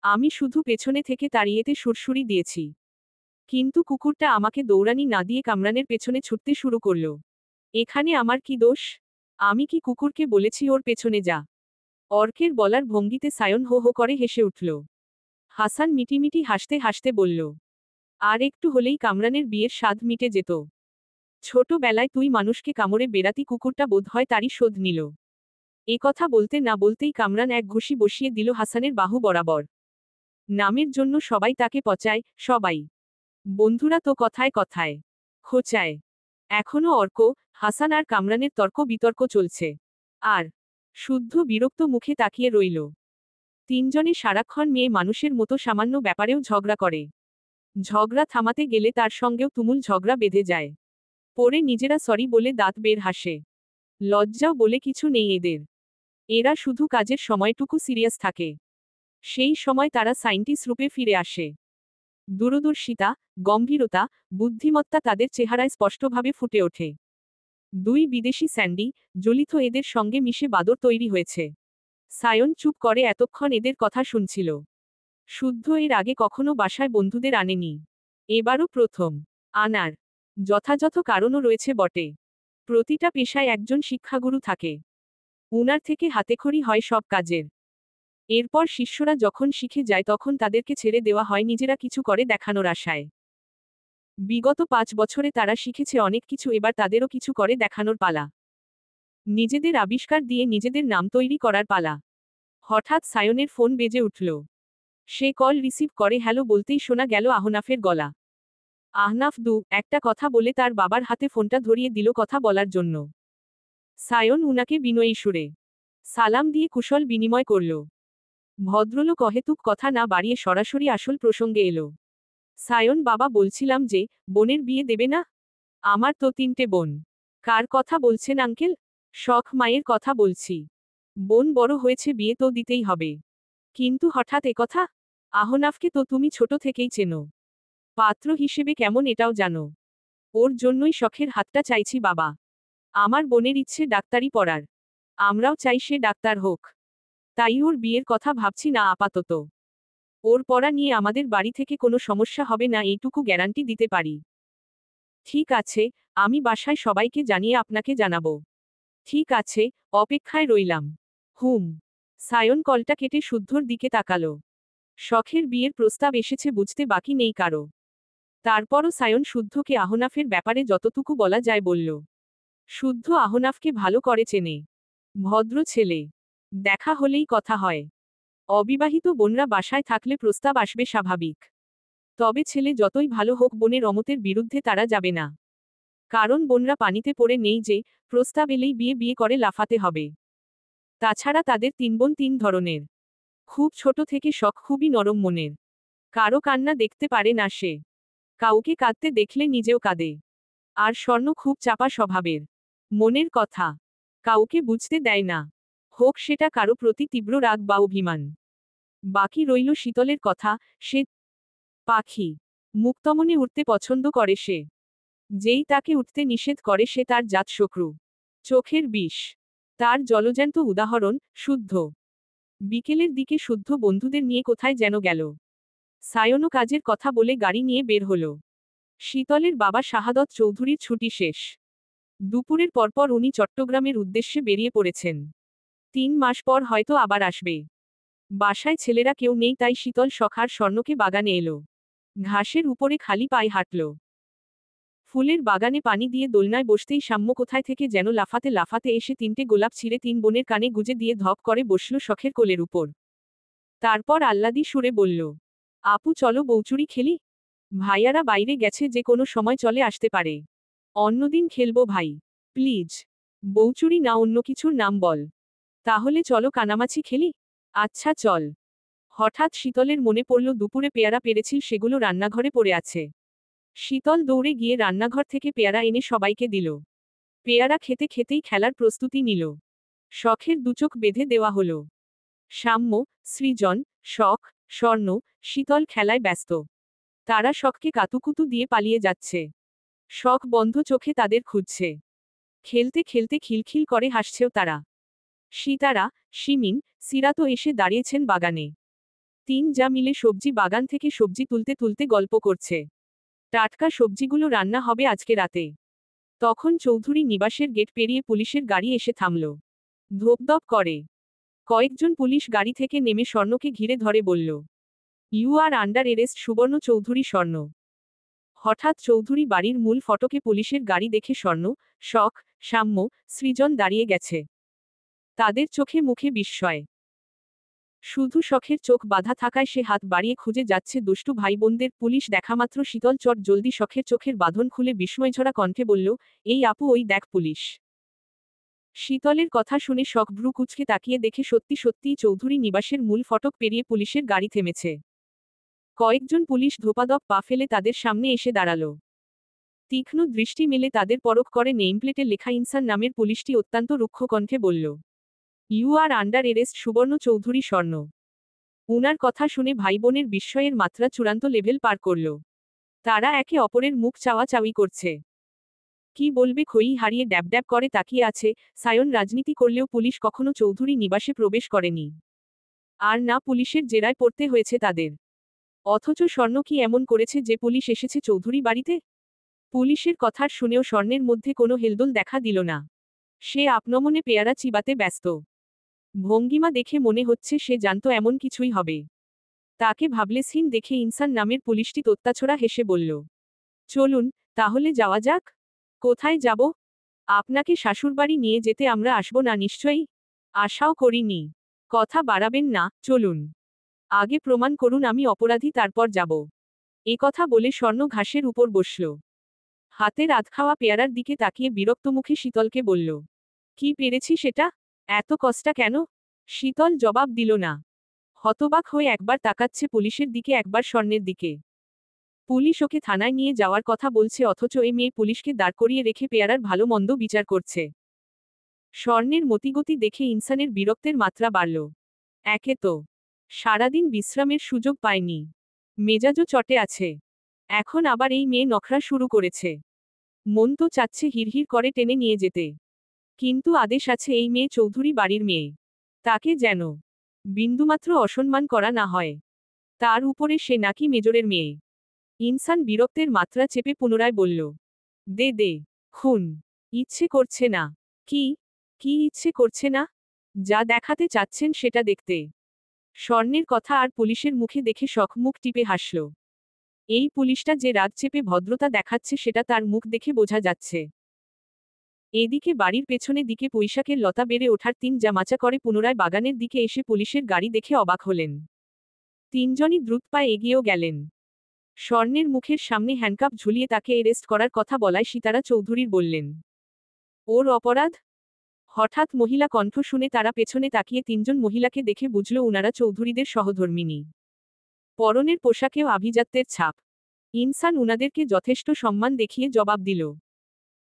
আমি শুধু পেছনে থেকে তাড়িয়েতে সুরসুরি দিয়েছি। কিন্তু কুকুরটা আমাকে দৌড়ানি না দিয়ে কামরানের পেছনে ছুটতে শুরু করল। এখানে আমার কি দোষ? আমি কি কুকুরকে বলেছি ওর পেছনে যা? অর্কের বলার ভঙ্গিতে সায়ন হো হো করে হেসে উঠল। হাসান মিটিমিটি হাসতে হাসতে বলল, আর একটু হলেই কামরানের বিয়ের স্বাদ মিটে যেত। ছোটবেলায় তুই মানুষকে কামড়ে বেড়াতি কুকুরটা বোধ হয় তারই শোধ নিল। এ কথা বলতে না বলতেই কামরান এক ঘুষি বসিয়ে দিল হাসানের বাহু বরাবর। নামের জন্য সবাই তাকে পচায়, সবাই। বন্ধুরা তো কথায় কথায় খোঁচায়। এখনো অর্ক, হাসান আর কামরানের তর্ক বিতর্ক চলছে। আর শুদ্ধ বিরক্ত মুখে তাকিয়ে রইল। তিনজনে সারাক্ষণ মেয়ে মানুষের মতো সামান্য ব্যাপারেও ঝগড়া করে। ঝগড়া থামাতে গেলে তার সঙ্গেও তুমুল ঝগড়া বেঁধে যায়। পরে নিজেরা সরি বলে দাঁত বের হাসে। লজ্জাও বলে কিছু নেই এদের। এরা শুধু কাজের সময়টুকু সিরিয়াস থাকে। সেই সময় তারা সায়েন্টিস্ট রূপে ফিরে আসে। দূরদর্শিতা, গম্ভীরতা, বুদ্ধিমত্তা তাদের চেহারায় স্পষ্টভাবে ফুটে ওঠে। দুই বিদেশি স্যান্ডি, জলিত এদের সঙ্গে মিশে বাদর তৈরি হয়েছে। সায়ন চুপ করে এতক্ষণ এদের কথা শুনছিল। শুদ্ধ এর আগে কখনো বাসায় বন্ধুদের আনেনি। এবারও প্রথম আনার যথাযথ কারণও রয়েছে বটে। প্রতিটা পেশায় একজন শিক্ষাগুরু থাকে। উনার থেকে হাতেখড়ি হয় সব কাজের। এরপর শিষ্যরা যখন শিখে যায় তখন তাদেরকে ছেড়ে দেওয়া হয় নিজেরা কিছু করে দেখানোর আশায়। বিগত 5 বছরে তারা শিখেছে অনেক কিছু, এবার তাদেরও কিছু করে দেখানোর পালা। নিজেদের আবিষ্কার দিয়ে নিজেদের নাম তৈরি করার পালা। হঠাৎ সায়নের ফোন বেজে উঠল। সে কল রিসিভ করে হ্যালো বলতেই শোনা গেল আহনাফের গলা। আহনাফ একটা কথা বলে তার বাবার হাতে ফোনটা ধরিয়ে দিল কথা বলার জন্য। সায়ন উনাকে বিনয়ী সুরে সালাম দিয়ে কুশল বিনিময় করল। ভদ্রলোক অহেতুক কথা না বাড়িয়ে সরাসরি আসল প্রসঙ্গে এলো। সায়ন বাবা বলছিলাম যে, বোনের বিয়ে দেবে না? আমার তো 3টে বোন। কার কথা বলছেন আঙ্কেল? শখ মায়ের কথা বলছি। বোন বড় হয়েছে, বিয়ে তো দিতেই হবে। কিন্তু হঠাৎ একথা? আহনাফকে তো তুমি ছোট থেকেই চেনো। পাত্র হিসেবে কেমন এটাও জানো। ওর জন্যই শখের হাতটা চাইছি বাবা। আমার বোনের ইচ্ছে ডাক্তারি পড়ার। আমরাও চাই সে ডাক্তার হোক। তাই ওর বিয়ের কথা ভাবছি না আপাতত। ওর পড়া নিয়ে আমাদের বাড়ি থেকে কোনো সমস্যা হবে না এইটুকু গ্যারান্টি দিতে পারি। ঠিক আছে, আমি বাসায় সবাইকে জানিয়ে আপনাকে জানাবো। ঠিক আছে, অপেক্ষায় রইলাম। হুম। সায়ন কলটা কেটে শুদ্ধর দিকে তাকালো। শখের বিয়ের প্রস্তাব এসেছে বুঝতে বাকি নেই কারো। তারপরও সায়ন শুদ্ধকে আহনাফের ব্যাপারে যতটুকু বলা যায় বলল। শুদ্ধ আহনাফকে ভালো করে চেনে। ভদ্র ছেলে। দেখা হলেই কথা হয়। অবিবাহিত বোনরা বাসায় থাকলে প্রস্তাব আসবে স্বাভাবিক। তবে ছেলে যতই ভালো হোক বোনের অমতের বিরুদ্ধে তারা যাবে না। কারণ বোনরা পানিতে পড়ে নেই যে, প্রস্তাব এলেই বিয়ে বিয়ে করে লাফাতে হবে। তাছাড়া তাদের 3 বোন 3 ধরনের। খুব ছোট থেকে শখ খুবই নরম মনের। কারো কান্না দেখতে পারে না সে। কাউকে কাঁদতে দেখলে নিজেও কাঁদে। আর স্বর্ণ খুব চাপা স্বভাবের। মনের কথা কাউকে বুঝতে দেয় না। হোক সেটা কারো প্রতি তীব্র রাগ বা অভিমান। বাকি রইল শীতলের কথা, সে পাখি। মুক্তমনে উঠতে পছন্দ করে সে। যেই তাকে উঠতে নিষেধ করে সে তার জাত শত্রু। চোখের বিষ। তার জলজ্যান্ত উদাহরণ, শুদ্ধ। বিকেলের দিকে শুদ্ধ বন্ধুদের নিয়ে কোথায় যেন গেল। সায়নও কাজের কথা বলে গাড়ি নিয়ে বের হল। শীতলের বাবা শাহাদত চৌধুরীর ছুটি শেষ। দুপুরের পরপর উনি চট্টগ্রামের উদ্দেশ্যে বেরিয়ে পড়েছেন। 3 মাস পর হয়তো আবার আসবে। বাসায় ছেলেরা কেউ নেই তাই শীতল সখার স্বর্ণকে বাগানে এলো। ঘাসের উপরে খালি পায়ে হাঁটল। ফুলের বাগানে পানি দিয়ে দোলনায় বসতেই সাম্য কোথায় থেকে যেন লাফাতে লাফাতে এসে 3টে গোলাপ ছিঁড়ে 3 বোনের কানে গুজে দিয়ে ধপ করে বসল শখের কোলের উপর। তারপর আহ্লাদি সুরে বলল, আপু চলো বৌচুরি খেলি। ভাইয়ারা বাইরে গেছে, যে কোনো সময় চলে আসতে পারে। অন্যদিন খেলবো ভাই। প্লিজ। বৌচুরি না অন্য কিছুর নাম বল। তাহলে চলো কানামাছি খেলি। আচ্ছা চল। হঠাৎ শীতলের মনে পড়ল দুপুরে পেয়ারা পেরেছিল, সেগুলো রান্নাঘরে পড়ে আছে। শীতল দৌড়ে গিয়ে রান্নাঘর থেকে পেয়ারা এনে সবাইকে দিল। পেয়ারা খেতে খেতেই খেলার প্রস্তুতি নিল। শখের দুচোখ বেঁধে দেওয়া হলো। সাম্য, সৃজন, শখ, স্বর্ণ, শীতল খেলায় ব্যস্ত। তারা শখকে কাতুকুতু দিয়ে পালিয়ে যাচ্ছে। শখ বন্ধ চোখে তাদের খুঁজছে। খেলতে খেলতে খিলখিল করে হাসছেও তারা। সীতারা, শিমিন, সিরাতো এসে দাঁড়িয়েছেন বাগানে। 3 যা মিলে সবজি বাগান থেকে সবজি তুলতে তুলতে গল্প করছে। টাটকা সবজিগুলো রান্না হবে আজকে রাতে। তখন চৌধুরী নিবাসের গেট পেরিয়ে পুলিশের গাড়ি এসে থামল। ধোপদপ করে। কয়েকজন পুলিশ গাড়ি থেকে নেমে স্বর্ণকে ঘিরে ধরে বলল, ইউ আর আন্ডার এরেস্ট সুবর্ণ চৌধুরী। স্বর্ণ হঠাৎ চৌধুরী বাড়ির মূল ফটকে পুলিশের গাড়ি দেখে স্বর্ণ, শখ, সাম্য, সৃজন দাঁড়িয়ে গেছে। তাদের চোখে মুখে বিস্ময়। শুধু শখের চোখ বাঁধা থাকায় সে হাত বাড়িয়ে খুঁজে যাচ্ছে দুষ্টু ভাই বোনদের। পুলিশ দেখামাত্র শীতল চট জলদি শখের চোখের বাঁধন খুলে বিস্ময়ঝরা কণ্ঠে বলল, এই আপু, ওই দেখ পুলিশ। শীতলের কথা শুনে শখ ভ্রু কুঁচকে তাকিয়ে দেখে সত্যি সত্যিই চৌধুরী নিবাসের মূল ফটক পেরিয়ে পুলিশের গাড়ি থেমেছে। কয়েকজন পুলিশ ধোপাধপ পা ফেলে তাদের সামনে এসে দাঁড়াল। তীক্ষ্ণ দৃষ্টি মেলে তাদের পরখ করে নেমপ্লেটে লেখা ইনসান নামের পুলিশটি অত্যন্ত রুক্ষ কণ্ঠে বলল, ইউ আর আন্ডার এরেস্ট সুবর্ণ চৌধুরী স্বর্ণ। উনার কথা শুনে ভাই বোনের বিস্ময়ের মাত্রা চূড়ান্ত লেভেল পার করল। তারা একে অপরের মুখ চাওয়াচাওয়ি করছে। কি বলবে খই হারিয়ে ড্যাব করে তাকিয়ে আছে। সায়ন রাজনীতি করলেও পুলিশ কখনো চৌধুরী নিবাসে প্রবেশ করেনি। আর না পুলিশের জেরায় পড়তে হয়েছে তাদের। অথচ স্বর্ণ কি এমন করেছে যে পুলিশ এসেছে চৌধুরী বাড়িতে? পুলিশের কথার শুনেও স্বর্ণের মধ্যে কোনো হেলদোল দেখা দিল না। সে আপনমনে পেয়ারা চিবাতে ব্যস্ত। ভঙ্গিমা দেখে মনে হচ্ছে সে জানত এমন কিছুই হবে। তাকে ভাবলেশহীন দেখে ইনসান নামের পুলিশটি তোত্তাছোড়া হেসে বলল, চলুন তাহলে যাওয়া যাক। কোথায় যাব? আপনাকে শ্বশুরবাড়ি নিয়ে যেতে আমরা আসব না নিশ্চয়ই? আশাও করিনি। কথা বাড়াবেন না, চলুন। আগে প্রমাণ করুন আমি অপরাধী, তারপর যাব। এ কথা বলে স্বর্ণ ঘাসের উপর বসল। হাতের আধখাওয়া পেয়ারার দিকে তাকিয়ে বিরক্তমুখে শীতলকে বলল, কি পেরেছি সেটা? এত কষ্টা কেন? শীতল জবাব দিল না। হতবাক হয়ে একবার তাকাচ্ছে পুলিশের দিকে, একবার স্বর্ণের দিকে। পুলিশ ওকে থানায় নিয়ে যাওয়ার কথা বলছে, অথচ এই মেয়ে পুলিশকে দাঁড় করিয়ে রেখে পেয়ারার ভালো মন্দ বিচার করছে। স্বর্ণের মতিগতি দেখে ইনসানের বিরক্তের মাত্রা বাড়ল। একে তো সারাদিন বিশ্রামের সুযোগ পায়নি, মেজাজও চটে আছে, এখন আবার এই মেয়ে নখরা শুরু করেছে। মন তো চাচ্ছে হিড়হিড় করে টেনে নিয়ে যেতে, কিন্তু আদেশ আছে এই মেয়ে চৌধুরী বাড়ির মেয়ে, তাকে যেন বিন্দুমাত্র অসম্মান করা না হয়। তার উপরে সে নাকি মেজরের মেয়ে। ইনসান বিরক্তের মাত্রা চেপে পুনরায় বলল, দে দে, খুন। ইচ্ছে করছে না। কি কি ইচ্ছে করছে না? যা দেখাতে চাচ্ছেন সেটা দেখতে। স্বর্ণের কথা আর পুলিশের মুখে দেখে শখ মুখ টিপে হাসল। এই পুলিশটা যে রাগ চেপে ভদ্রতা দেখাচ্ছে সেটা তার মুখ দেখে বোঝা যাচ্ছে। এদিকে বাড়ির পেছনে দিকে পুঁইশাকের লতা বেড়ে ওঠার তিন জামাচা করে পুনরায় বাগানের দিকে এসে পুলিশের গাড়ি দেখে অবাক হলেন। তিনজনই দ্রুত পায়ে এগিয়েও গেলেন। স্বর্ণের মুখের সামনে হ্যান্ডকাপ ঝুলিয়ে তাকে এরেস্ট করার কথা বলায় সিতারা চৌধুরীর বললেন, ওর অপরাধ? হঠাৎ মহিলা কণ্ঠ শুনে তারা পেছনে তাকিয়ে তিনজন মহিলাকে দেখে বুঝল উনারা চৌধুরীদের সহধর্মিণী। পরনের পোশাকেও আভিজাত্যের ছাপ। ইনসান উনাদেরকে যথেষ্ট সম্মান দেখিয়ে জবাব দিল,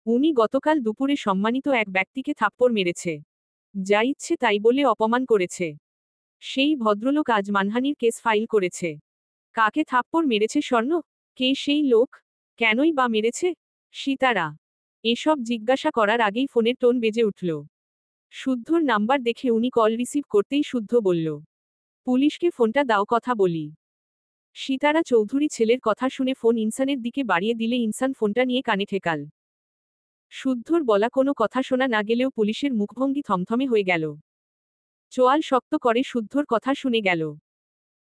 উনি গতকাল দুপুরে সম্মানিত এক ব্যক্তিকে থাপ্পড় মেরেছে, যা ইচ্ছে তাই বলে অপমান করেছে। সেই ভদ্রলোক আজ মানহানির কেস ফাইল করেছে। কাকে থাপ্পড় মেরেছে স্বর্ণ? কে সেই লোক? কেনই বা মেরেছে? সিতারা এসব জিজ্ঞাসা করার আগেই ফোনের টোন বেজে উঠল। শুদ্ধর নাম্বার দেখে উনি কল রিসিভ করতেই শুদ্ধ বলল, পুলিশকে ফোনটা দাও, কথা বলি। সিতারা চৌধুরী ছেলের কথা শুনে ফোন ইনসানের দিকে বাড়িয়ে দিলে ইনসান ফোনটা নিয়ে কানে ঠেকাল। শুদ্ধর বলা কোনো কথা শোনা না গেলেও পুলিশের মুখভঙ্গি থমথমে হয়ে গেল। চোয়াল শক্ত করে শুদ্ধর কথা শুনে গেল।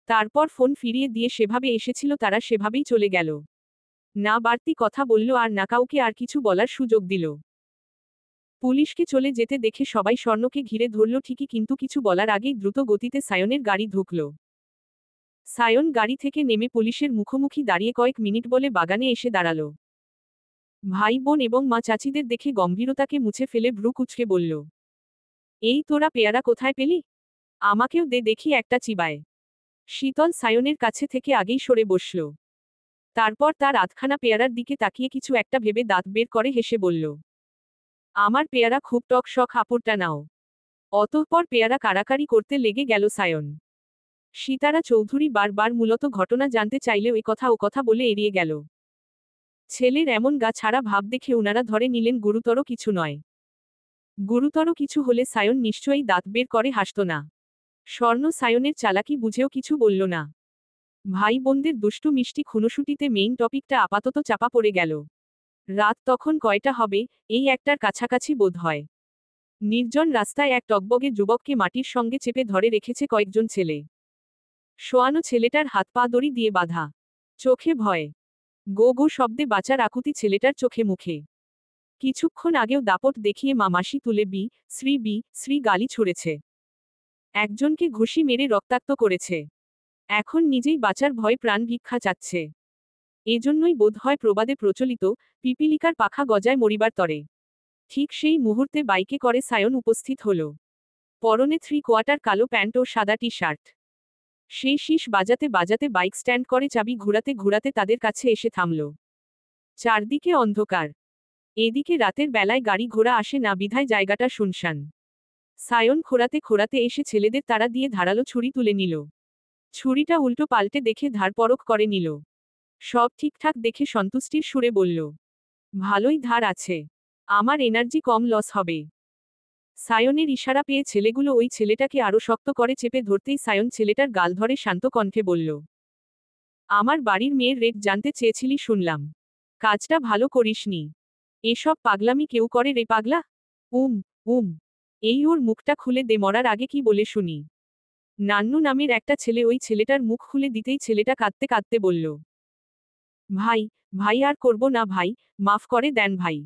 তারপর ফোন ফিরিয়ে দিয়ে সেভাবে এসেছিল তারা সেভাবেই চলে গেল। না বাড়তি কথা বলল আর না কাউকে আর কিছু বলার সুযোগ দিল। পুলিশকে চলে যেতে দেখে সবাই স্বর্ণকে ঘিরে ধরল ঠিকই, কিন্তু কিছু বলার আগেই দ্রুত গতিতে সায়নের গাড়ি ঢুকল। সায়ন গাড়ি থেকে নেমে পুলিশের মুখোমুখি দাঁড়িয়ে কয়েক মিনিট বলে বাগানে এসে দাঁড়াল। ভাই বোন এবং মা চাচিদের দেখে গম্ভীরতাকে মুছে ফেলে ভ্রু কুঁচকে বলল, এই তোরা পেয়ারা কোথায় পেলি? আমাকেও দে দেখি একটা চিবায়। শীতল সায়নের কাছে থেকে আগেই সরে বসল। তারপর তার আধখানা পেয়ারার দিকে তাকিয়ে কিছু একটা ভেবে দাঁত বের করে হেসে বলল, আমার পেয়ারা খুব টক, শখ আপুরটা নাও। অতঃপর পেয়ারা কারাকারি করতে লেগে গেল সায়ন। সিতারা চৌধুরী বারবার মূলত ঘটনা জানতে চাইলেও এ কথা ও কথা বলে এড়িয়ে গেল। ছেলের এমন গা ছাড়া ভাব দেখে উনারা ধরে নিলেন গুরুতর কিছু নয়। গুরুতর কিছু হলে সায়ন নিশ্চয়ই দাঁত বের করে হাসত না। স্বর্ণ সায়নের চালাকি বুঝেও কিছু বলল না। ভাই বোনদের দুষ্টু মিষ্টি খুনোশুটিতে মেইন টপিকটা আপাতত চাপা পড়ে গেল। রাত তখন কয়টা হবে, এই একটার কাছাকাছি বোধ হয়। নির্জন রাস্তায় এক টগবগে যুবককে মাটির সঙ্গে চেপে ধরে রেখেছে কয়েকজন ছেলে। শোয়ানো ছেলেটার হাত পা দড়ি দিয়ে বাঁধা, চোখে ভয়। গো গো শব্দে বাঁচার আকুতি ছেলেটার চোখে মুখে। কিছুক্ষণ আগেও দাপট দেখিয়ে মামাসি তুলে শ্রী গালি ছুড়েছে। একজনকে ঘুষি মেরে রক্তাক্ত করেছে। এখন নিজেই বাঁচার ভয় প্রাণ ভিক্ষা চাচ্ছে। এজন্যই বোধহয় প্রবাদে প্রচলিত, পিপিলিকার পাখা গজায় মরিবার তরে। ঠিক সেই মুহূর্তে বাইকে করে সায়ন উপস্থিত হল। পরনে 3/4 কালো প্যান্ট ও সাদা টি শার্ট। সেই শীষ বাজাতে বাজাতে বাইক স্ট্যান্ড করে চাবি ঘুরাতে ঘুরাতে তাদের কাছে এসে থামল। চারদিকে অন্ধকার। এদিকে রাতের বেলায় গাড়ি ঘোড়া আসে না বিধায় জায়গাটা শুনশান। সায়ন খোঁড়াতে খোঁড়াতে এসে ছেলেদের তাড়া দিয়ে ধারালো ছুরি তুলে নিল। ছুরিটা উল্টো পাল্টে দেখে ধার পরখ করে নিল। সব ঠিকঠাক দেখে সন্তুষ্টির সুরে বলল, ভালোই ধার আছে, আমার এনার্জি কম লস হবে। সায়নের ইশারা পেয়ে ছেলেগুলো ওই ছেলেটাকে আরো শক্ত করে চেপে ধরতেই সায়ন ছেলেটার গাল ধরে শান্ত কণ্ঠে বলল, আমার বাড়ির মেয়ের রেট জানতে চেয়েছিলি শুনলাম। কাজটা ভালো করিসনি। এসব পাগলামি কেউ করে রে পাগলা? উম উম এই ওর মুখটা খুলে দে, মরার আগে কি বলে শুনি। নান্নু নামের একটা ছেলে ওই ছেলেটার মুখ খুলে দিতেই ছেলেটা কাঁদতে কাঁদতে বলল, ভাই, ভাই আর করব না ভাই, মাফ করে দেন ভাই।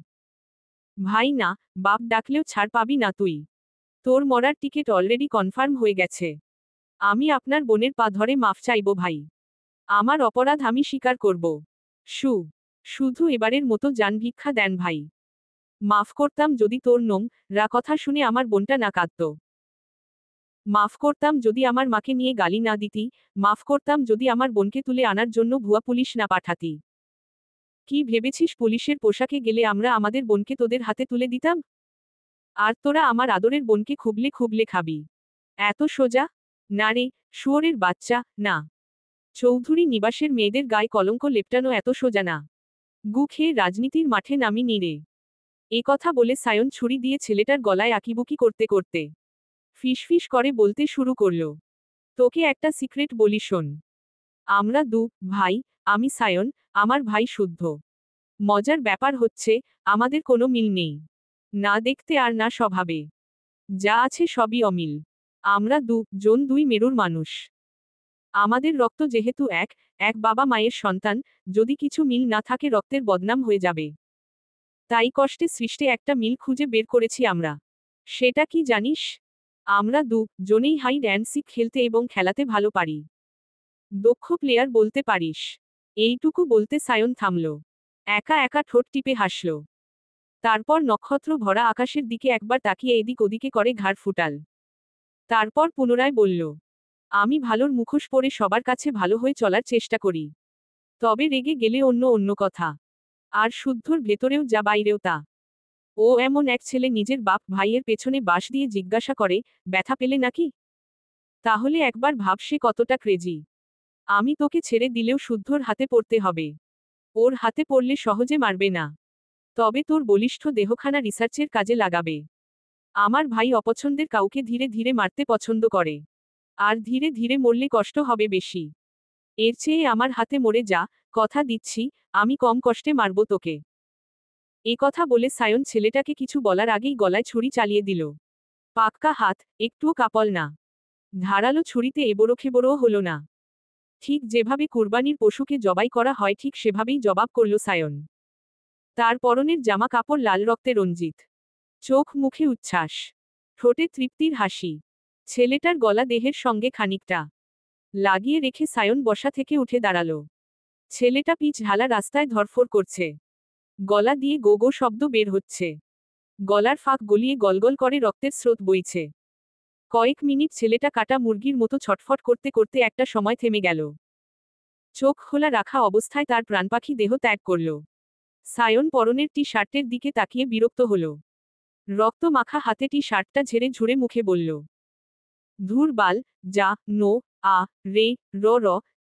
ভাই না, বাপ ডাকলেও ছাড় পাবি না তুই। তোর মরার টিকিট অলরেডি কনফার্ম হয়ে গেছে। আমি আপনার বোনের পা ধরে মাফ চাইব ভাই। আমার অপরাধ আমি স্বীকার করব। শুধু এবারের মতো জান ভিক্ষা দেন ভাই। মাফ করতাম যদি তোর রা কথা শুনে আমার বোনটা না কাঁদত। মাফ করতাম যদি আমার মাকে নিয়ে গালি না দিতি। মাফ করতাম যদি আমার বোনকে তুলে আনার জন্য ভুয়া পুলিশ না পাঠাতি। কি ভেবেছিস পুলিশের পোশাকে গেলে আমরা আমাদের বোনকে তোদের হাতে তুলে দিতাম? আর তোরা আমার আদরের বোনকে খুবলে খুবলে খাবি? এত সোজা না রে, শুয়োরের বাচ্চা, না। চৌধুরী নিবাসের মেয়েদের গায়ে কলঙ্ক লেপটানো এত সোজা না। গু খেয়ে রাজনীতির মাঠে নামি নিরে। এ কথা বলে সায়ন ছুরি দিয়ে ছেলেটার গলায় আঁকিবুকি করতে করতে ফিসফিস করে বলতে শুরু করল, তোকে একটা সিক্রেট বলি শোন। আমরা ভাই, আমি সায়ন, আমার ভাই শুদ্ধ। মজার ব্যাপার হচ্ছে, আমাদের কোনো মিল নেই। না দেখতে আর না স্বভাবে। যা আছে সবই অমিল। আমরা জন দুই মেরুর মানুষ। আমাদের রক্ত যেহেতু এক বাবা মায়ের সন্তান, যদি কিছু মিল না থাকে রক্তের বদনাম হয়ে যাবে। তাই কষ্টে সৃষ্টে একটা মিল খুঁজে বের করেছি আমরা। সেটা কি জানিস? আমরা জনেই হাইড অ্যান্ড সিক খেলতে এবং খেলাতে ভালো পারি। দক্ষ প্লেয়ার বলতে পারিস। এইটুকু বলতে সায়ন থামল। একা একা ঠোঁট টিপে হাসল। তারপর নক্ষত্র ভরা আকাশের দিকে একবার তাকিয়ে এদিক ওদিকে করে ঘাড় ফুটাল। তারপর পুনরায় বলল, আমি ভালোর মুখোশ পরে সবার কাছে ভালো হয়ে চলার চেষ্টা করি। তবে রেগে গেলে অন্য কথা। আর শুদ্ধর ভেতরেও যা বাইরেও তা। ও এমন এক ছেলে নিজের বাপ ভাইয়ের পেছনে বাঁশ দিয়ে জিজ্ঞাসা করে, ব্যথা পেলে নাকি? তাহলে একবার ভাব সে কতটা ক্রেজি। আমি তোকে ছেড়ে দিলেও শুদ্ধর হাতে পড়তে হবে। ওর হাতে পড়লে সহজে মারবে না। তবে তোর বলিষ্ঠ দেহখানা রিসার্চের কাজে লাগাবে। আমার ভাই অপছন্দের কাউকে ধীরে ধীরে মারতে পছন্দ করে। আর ধীরে ধীরে মরলে কষ্ট হবে বেশি। এর চেয়ে আমার হাতে মরে যা, কথা দিচ্ছি, আমি কম কষ্টে মারব তোকে। এ কথা বলে সায়ন ছেলেটাকে কিছু বলার আগেই গলায় ছুরি চালিয়ে দিল। পাক্কা হাত, একটুও কাঁপল না। ধারালো ছুরিতে এবড়োখেবড়ও হল না। ঠিক যেভাবে কুরবানির পশুকে জবাই করা হয় ঠিক সেভাবেই জবাব করল সায়ন। তার পরনের জামা কাপড় লাল রক্তে রঞ্জিত। চোখ মুখে উচ্ছ্বাস। ঠোঁটে তৃপ্তির হাসি। ছেলেটার গলা দেহের সঙ্গে খানিকটা লাগিয়ে রেখে সায়ন বসা থেকে উঠে দাঁড়াল। ছেলেটা পিচ ঢালা রাস্তায় ধরফর করছে। গলা দিয়ে গো গো শব্দ বের হচ্ছে। গলার ফাঁক গলিয়ে গলগল করে রক্তের স্রোত বইছে। কয়েক মিনিট ছেলেটা কাটা মুরগির মতো ছটফট করতে করতে একটা সময় থেমে গেল। চোখ খোলা রাখা অবস্থায় তার প্রাণপাখি দেহ ত্যাগ করল। সায়ন পরনের টি শার্টের দিকে তাকিয়ে বিরক্ত হল। রক্ত মাখা হাতে টি শার্টটা ঝেড়ে ঝুড়ে মুখে বলল, ধুর বাল, যা, নো, আ, রে, র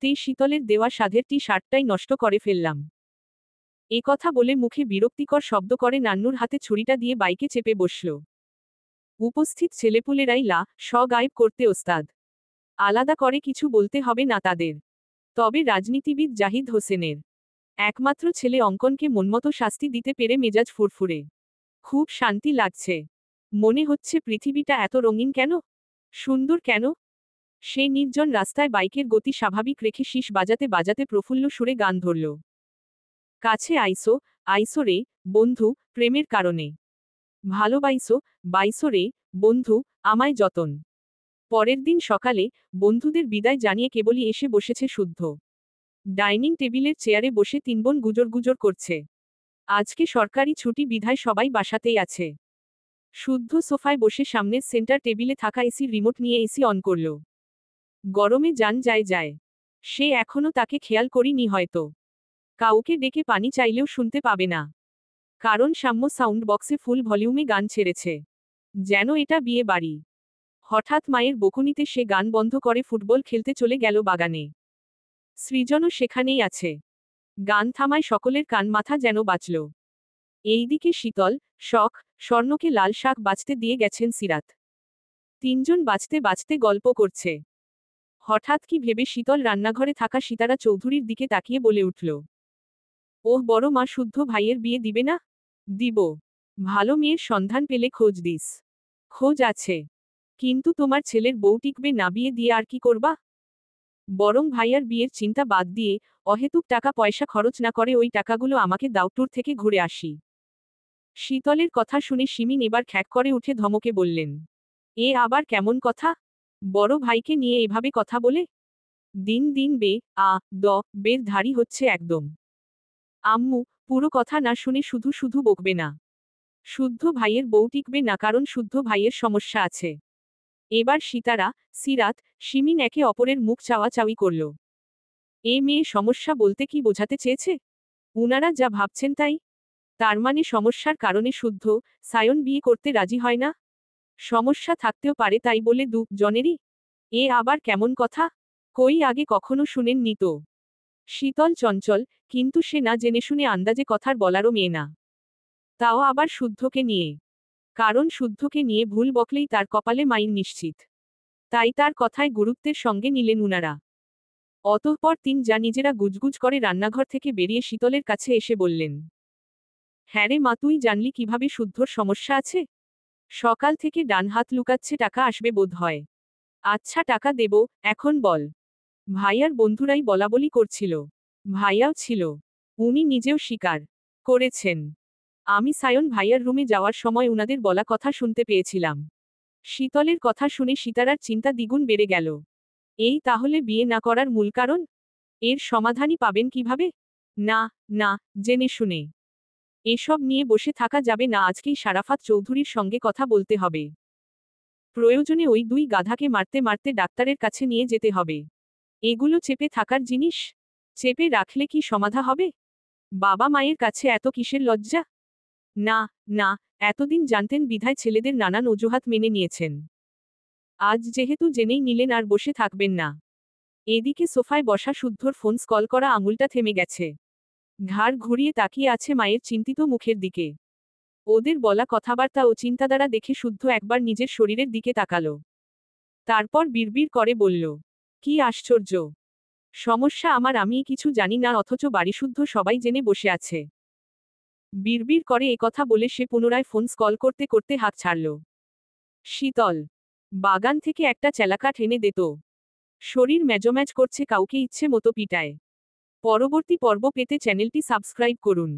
তে শীতলের দেওয়া সাধের টি শার্টটাই নষ্ট করে ফেললাম। এ কথা বলে মুখে বিরক্তিকর শব্দ করে নান্নুর হাতে ছুরিটা দিয়ে বাইকে চেপে বসল। উপস্থিত ছেলেপুলেরাই গায়েব করতে ওস্তাদ। আলাদা করে কিছু বলতে হবে না তাদের। তবে রাজনীতিবিদ জাহিদ হোসেনের একমাত্র ছেলে অঙ্কনকে মনমতো শাস্তি দিতে পেরে মেজাজ ফুরফুরে। খুব শান্তি লাগছে। মনে হচ্ছে পৃথিবীটা এত রঙিন কেন, সুন্দর কেন। সে নির্জন রাস্তায় বাইকের গতি স্বাভাবিক রেখে শীষ বাজাতে বাজাতে প্রফুল্ল সুরে গান ধরল। কাছে আইসো, আইসো রে, বন্ধু, প্রেমের কারণে। ভালোবাইসো, বাইসো রে, বন্ধু, আমায় যতন। পরের দিন সকালে, বন্ধুদের বিদায় জানিয়ে কেবলই এসে বসেছে শুদ্ধ। ডাইনিং টেবিলের চেয়ারে বসে তিন বোন গুজর গুজর করছে। আজকে সরকারি ছুটি বিধায় সবাই বাসাতেই আছে। শুদ্ধ সোফায় বসে সামনের সেন্টার টেবিলে থাকা এসির রিমোট নিয়ে এসি অন করল। গরমে যান যায় যায়। সে এখনো তাকে খেয়াল করিনি হয়তো। কাউকে ডেকে পানি চাইলেও শুনতে পাবে না। কারণ সাম্য সাউন্ড বক্সে ফুল ভলিউমে গান ছেড়েছে। যেন এটা বিয়ে বাড়ি। হঠাৎ মায়ের বকুনিতে সে গান বন্ধ করে ফুটবল খেলতে চলে গেল বাগানে। সৃজনও সেখানেই আছে। গান থামায় সকলের কান মাথা যেন বাঁচল। এইদিকে শীতল, শখ, স্বর্ণকে লাল শাক বাঁচতে দিয়ে গেছেন সিরাত। তিনজন বাঁচতে বাঁচতে গল্প করছে। হঠাৎ কি ভেবে শীতল রান্নাঘরে থাকা সীতারা চৌধুরীর দিকে তাকিয়ে বলে উঠল, ওহ বড় মা, শুদ্ধ ভাইয়ের বিয়ে দিবে না? দিব। ভালো মেয়ের সন্ধান পেলে খোঁজ দিস। খোঁজ আছে। কিন্তু তোমার ছেলের বউ টিকবে না বিয়ে দিয়ে, আর কি করবা? বরং ভাইয়ার বিয়ের চিন্তা বাদ দিয়ে অহেতুক টাকা পয়সা খরচ না করে ওই টাকাগুলো আমাকে দাও, ট্যুর থেকে ঘুরে আসি। শীতলের কথা শুনে শিমিন এবার খ্যাক করে উঠে ধমকে বললেন, এ আবার কেমন কথা? বড় ভাইকে নিয়ে এভাবে কথা বলে? দিন দিন বে আ দ বের ধারী হচ্ছে একদম। আম্মু, পুরো কথা না শুনে শুধু শুধু বকবে না। শুদ্ধ ভাইয়ের বউ টিকবে না কারণ শুদ্ধ ভাইয়ের সমস্যা আছে। এবার সীতারা, সিরাত, শিমিন একে অপরের মুখ চাওয়াচাওয়ি করল। এ মেয়ে সমস্যা বলতে কি বোঝাতে চেয়েছে? উনারা যা ভাবছেন তাই? তার মানে সমস্যার কারণে শুদ্ধ, সায়ন বিয়ে করতে রাজি হয় না? সমস্যা থাকতেও পারে তাই বলে দু জনেরই? এ আবার কেমন কথা? কই আগে কখনো শুনেননি তো। শীতল চঞ্চল, কিন্তু সে না জেনে শুনে আন্দাজে কথার বলারও মেয়ে না। তাও আবার শুদ্ধকে নিয়ে। কারণ শুদ্ধকে নিয়ে ভুল বকলেই তার কপালে মাইন নিশ্চিত। তাই তার কথায় গুরুত্বের সঙ্গে নিলেন উনারা। অতঃপর তিন যা নিজেরা গুজগুজ করে রান্নাঘর থেকে বেরিয়ে শীতলের কাছে এসে বললেন, হ্যাঁ রে মা, তুই জানলি কিভাবে শুদ্ধর সমস্যা আছে? সকাল থেকে ডান হাত লুকাচ্ছে টাকা আসবে বোধ হয়। আচ্ছা টাকা দেব, এখন বল। ভাইয়ার বন্ধুরাই বলাবলি করছিল। ভাইয়াও ছিল। উনি নিজেও স্বীকার করেছেন। আমি সায়ন ভাইয়ার রুমে যাওয়ার সময় উনাদের বলা কথা শুনতে পেয়েছিলাম। শীতলের কথা শুনে সীতারার চিন্তা দ্বিগুণ বেড়ে গেল। এই তাহলে বিয়ে না করার মূল কারণ? এর সমাধানই পাবেন কিভাবে? না, না, জেনে শুনে এসব নিয়ে বসে থাকা যাবে না, আজকেই সারাফাত চৌধুরীর সঙ্গে কথা বলতে হবে। প্রয়োজনে ওই দুই গাধাকে মারতে মারতে ডাক্তারের কাছে নিয়ে যেতে হবে। এগুলো চেপে থাকার জিনিস? চেপে রাখলে কি সমাধা হবে? বাবা মায়ের কাছে এত কিসের লজ্জা? না, না, এতদিন জানতেন বিধায় ছেলেদের নানান অজুহাত মেনে নিয়েছেন। আজ যেহেতু জেনেই নিলেন আর বসে থাকবেন না। এদিকে সোফায় বসা শুদ্ধর ফোন কল করা আঙুলটা থেমে গেছে। ঘাড় ঘুরিয়ে তাকিয়ে আছে মায়ের চিন্তিত মুখের দিকে। ওদের বলা কথাবার্তা ও চিন্তাধারা দেখে শুদ্ধ একবার নিজের শরীরের দিকে তাকালো। তারপর বিড়বিড় করে বলল, কি আশ্চর্য! সমস্যা আমার, আমিই কিছু জানি না অথচ বাড়িশুদ্ধ সবাই জেনে বসে আছে। বিড়বিড় করে একথা বলে সে পুনরায় ফোন কল করতে করতে হাত ছাড়ল। শীতল, বাগান থেকে একটা চেলাকাঠ এনে দিত। শরীর ম্যাজম্যাজ করছে, কাউকে ইচ্ছে মতো পিটায়। পরবর্তী পর্ব পেতে চ্যানেলটি সাবস্ক্রাইব করুন।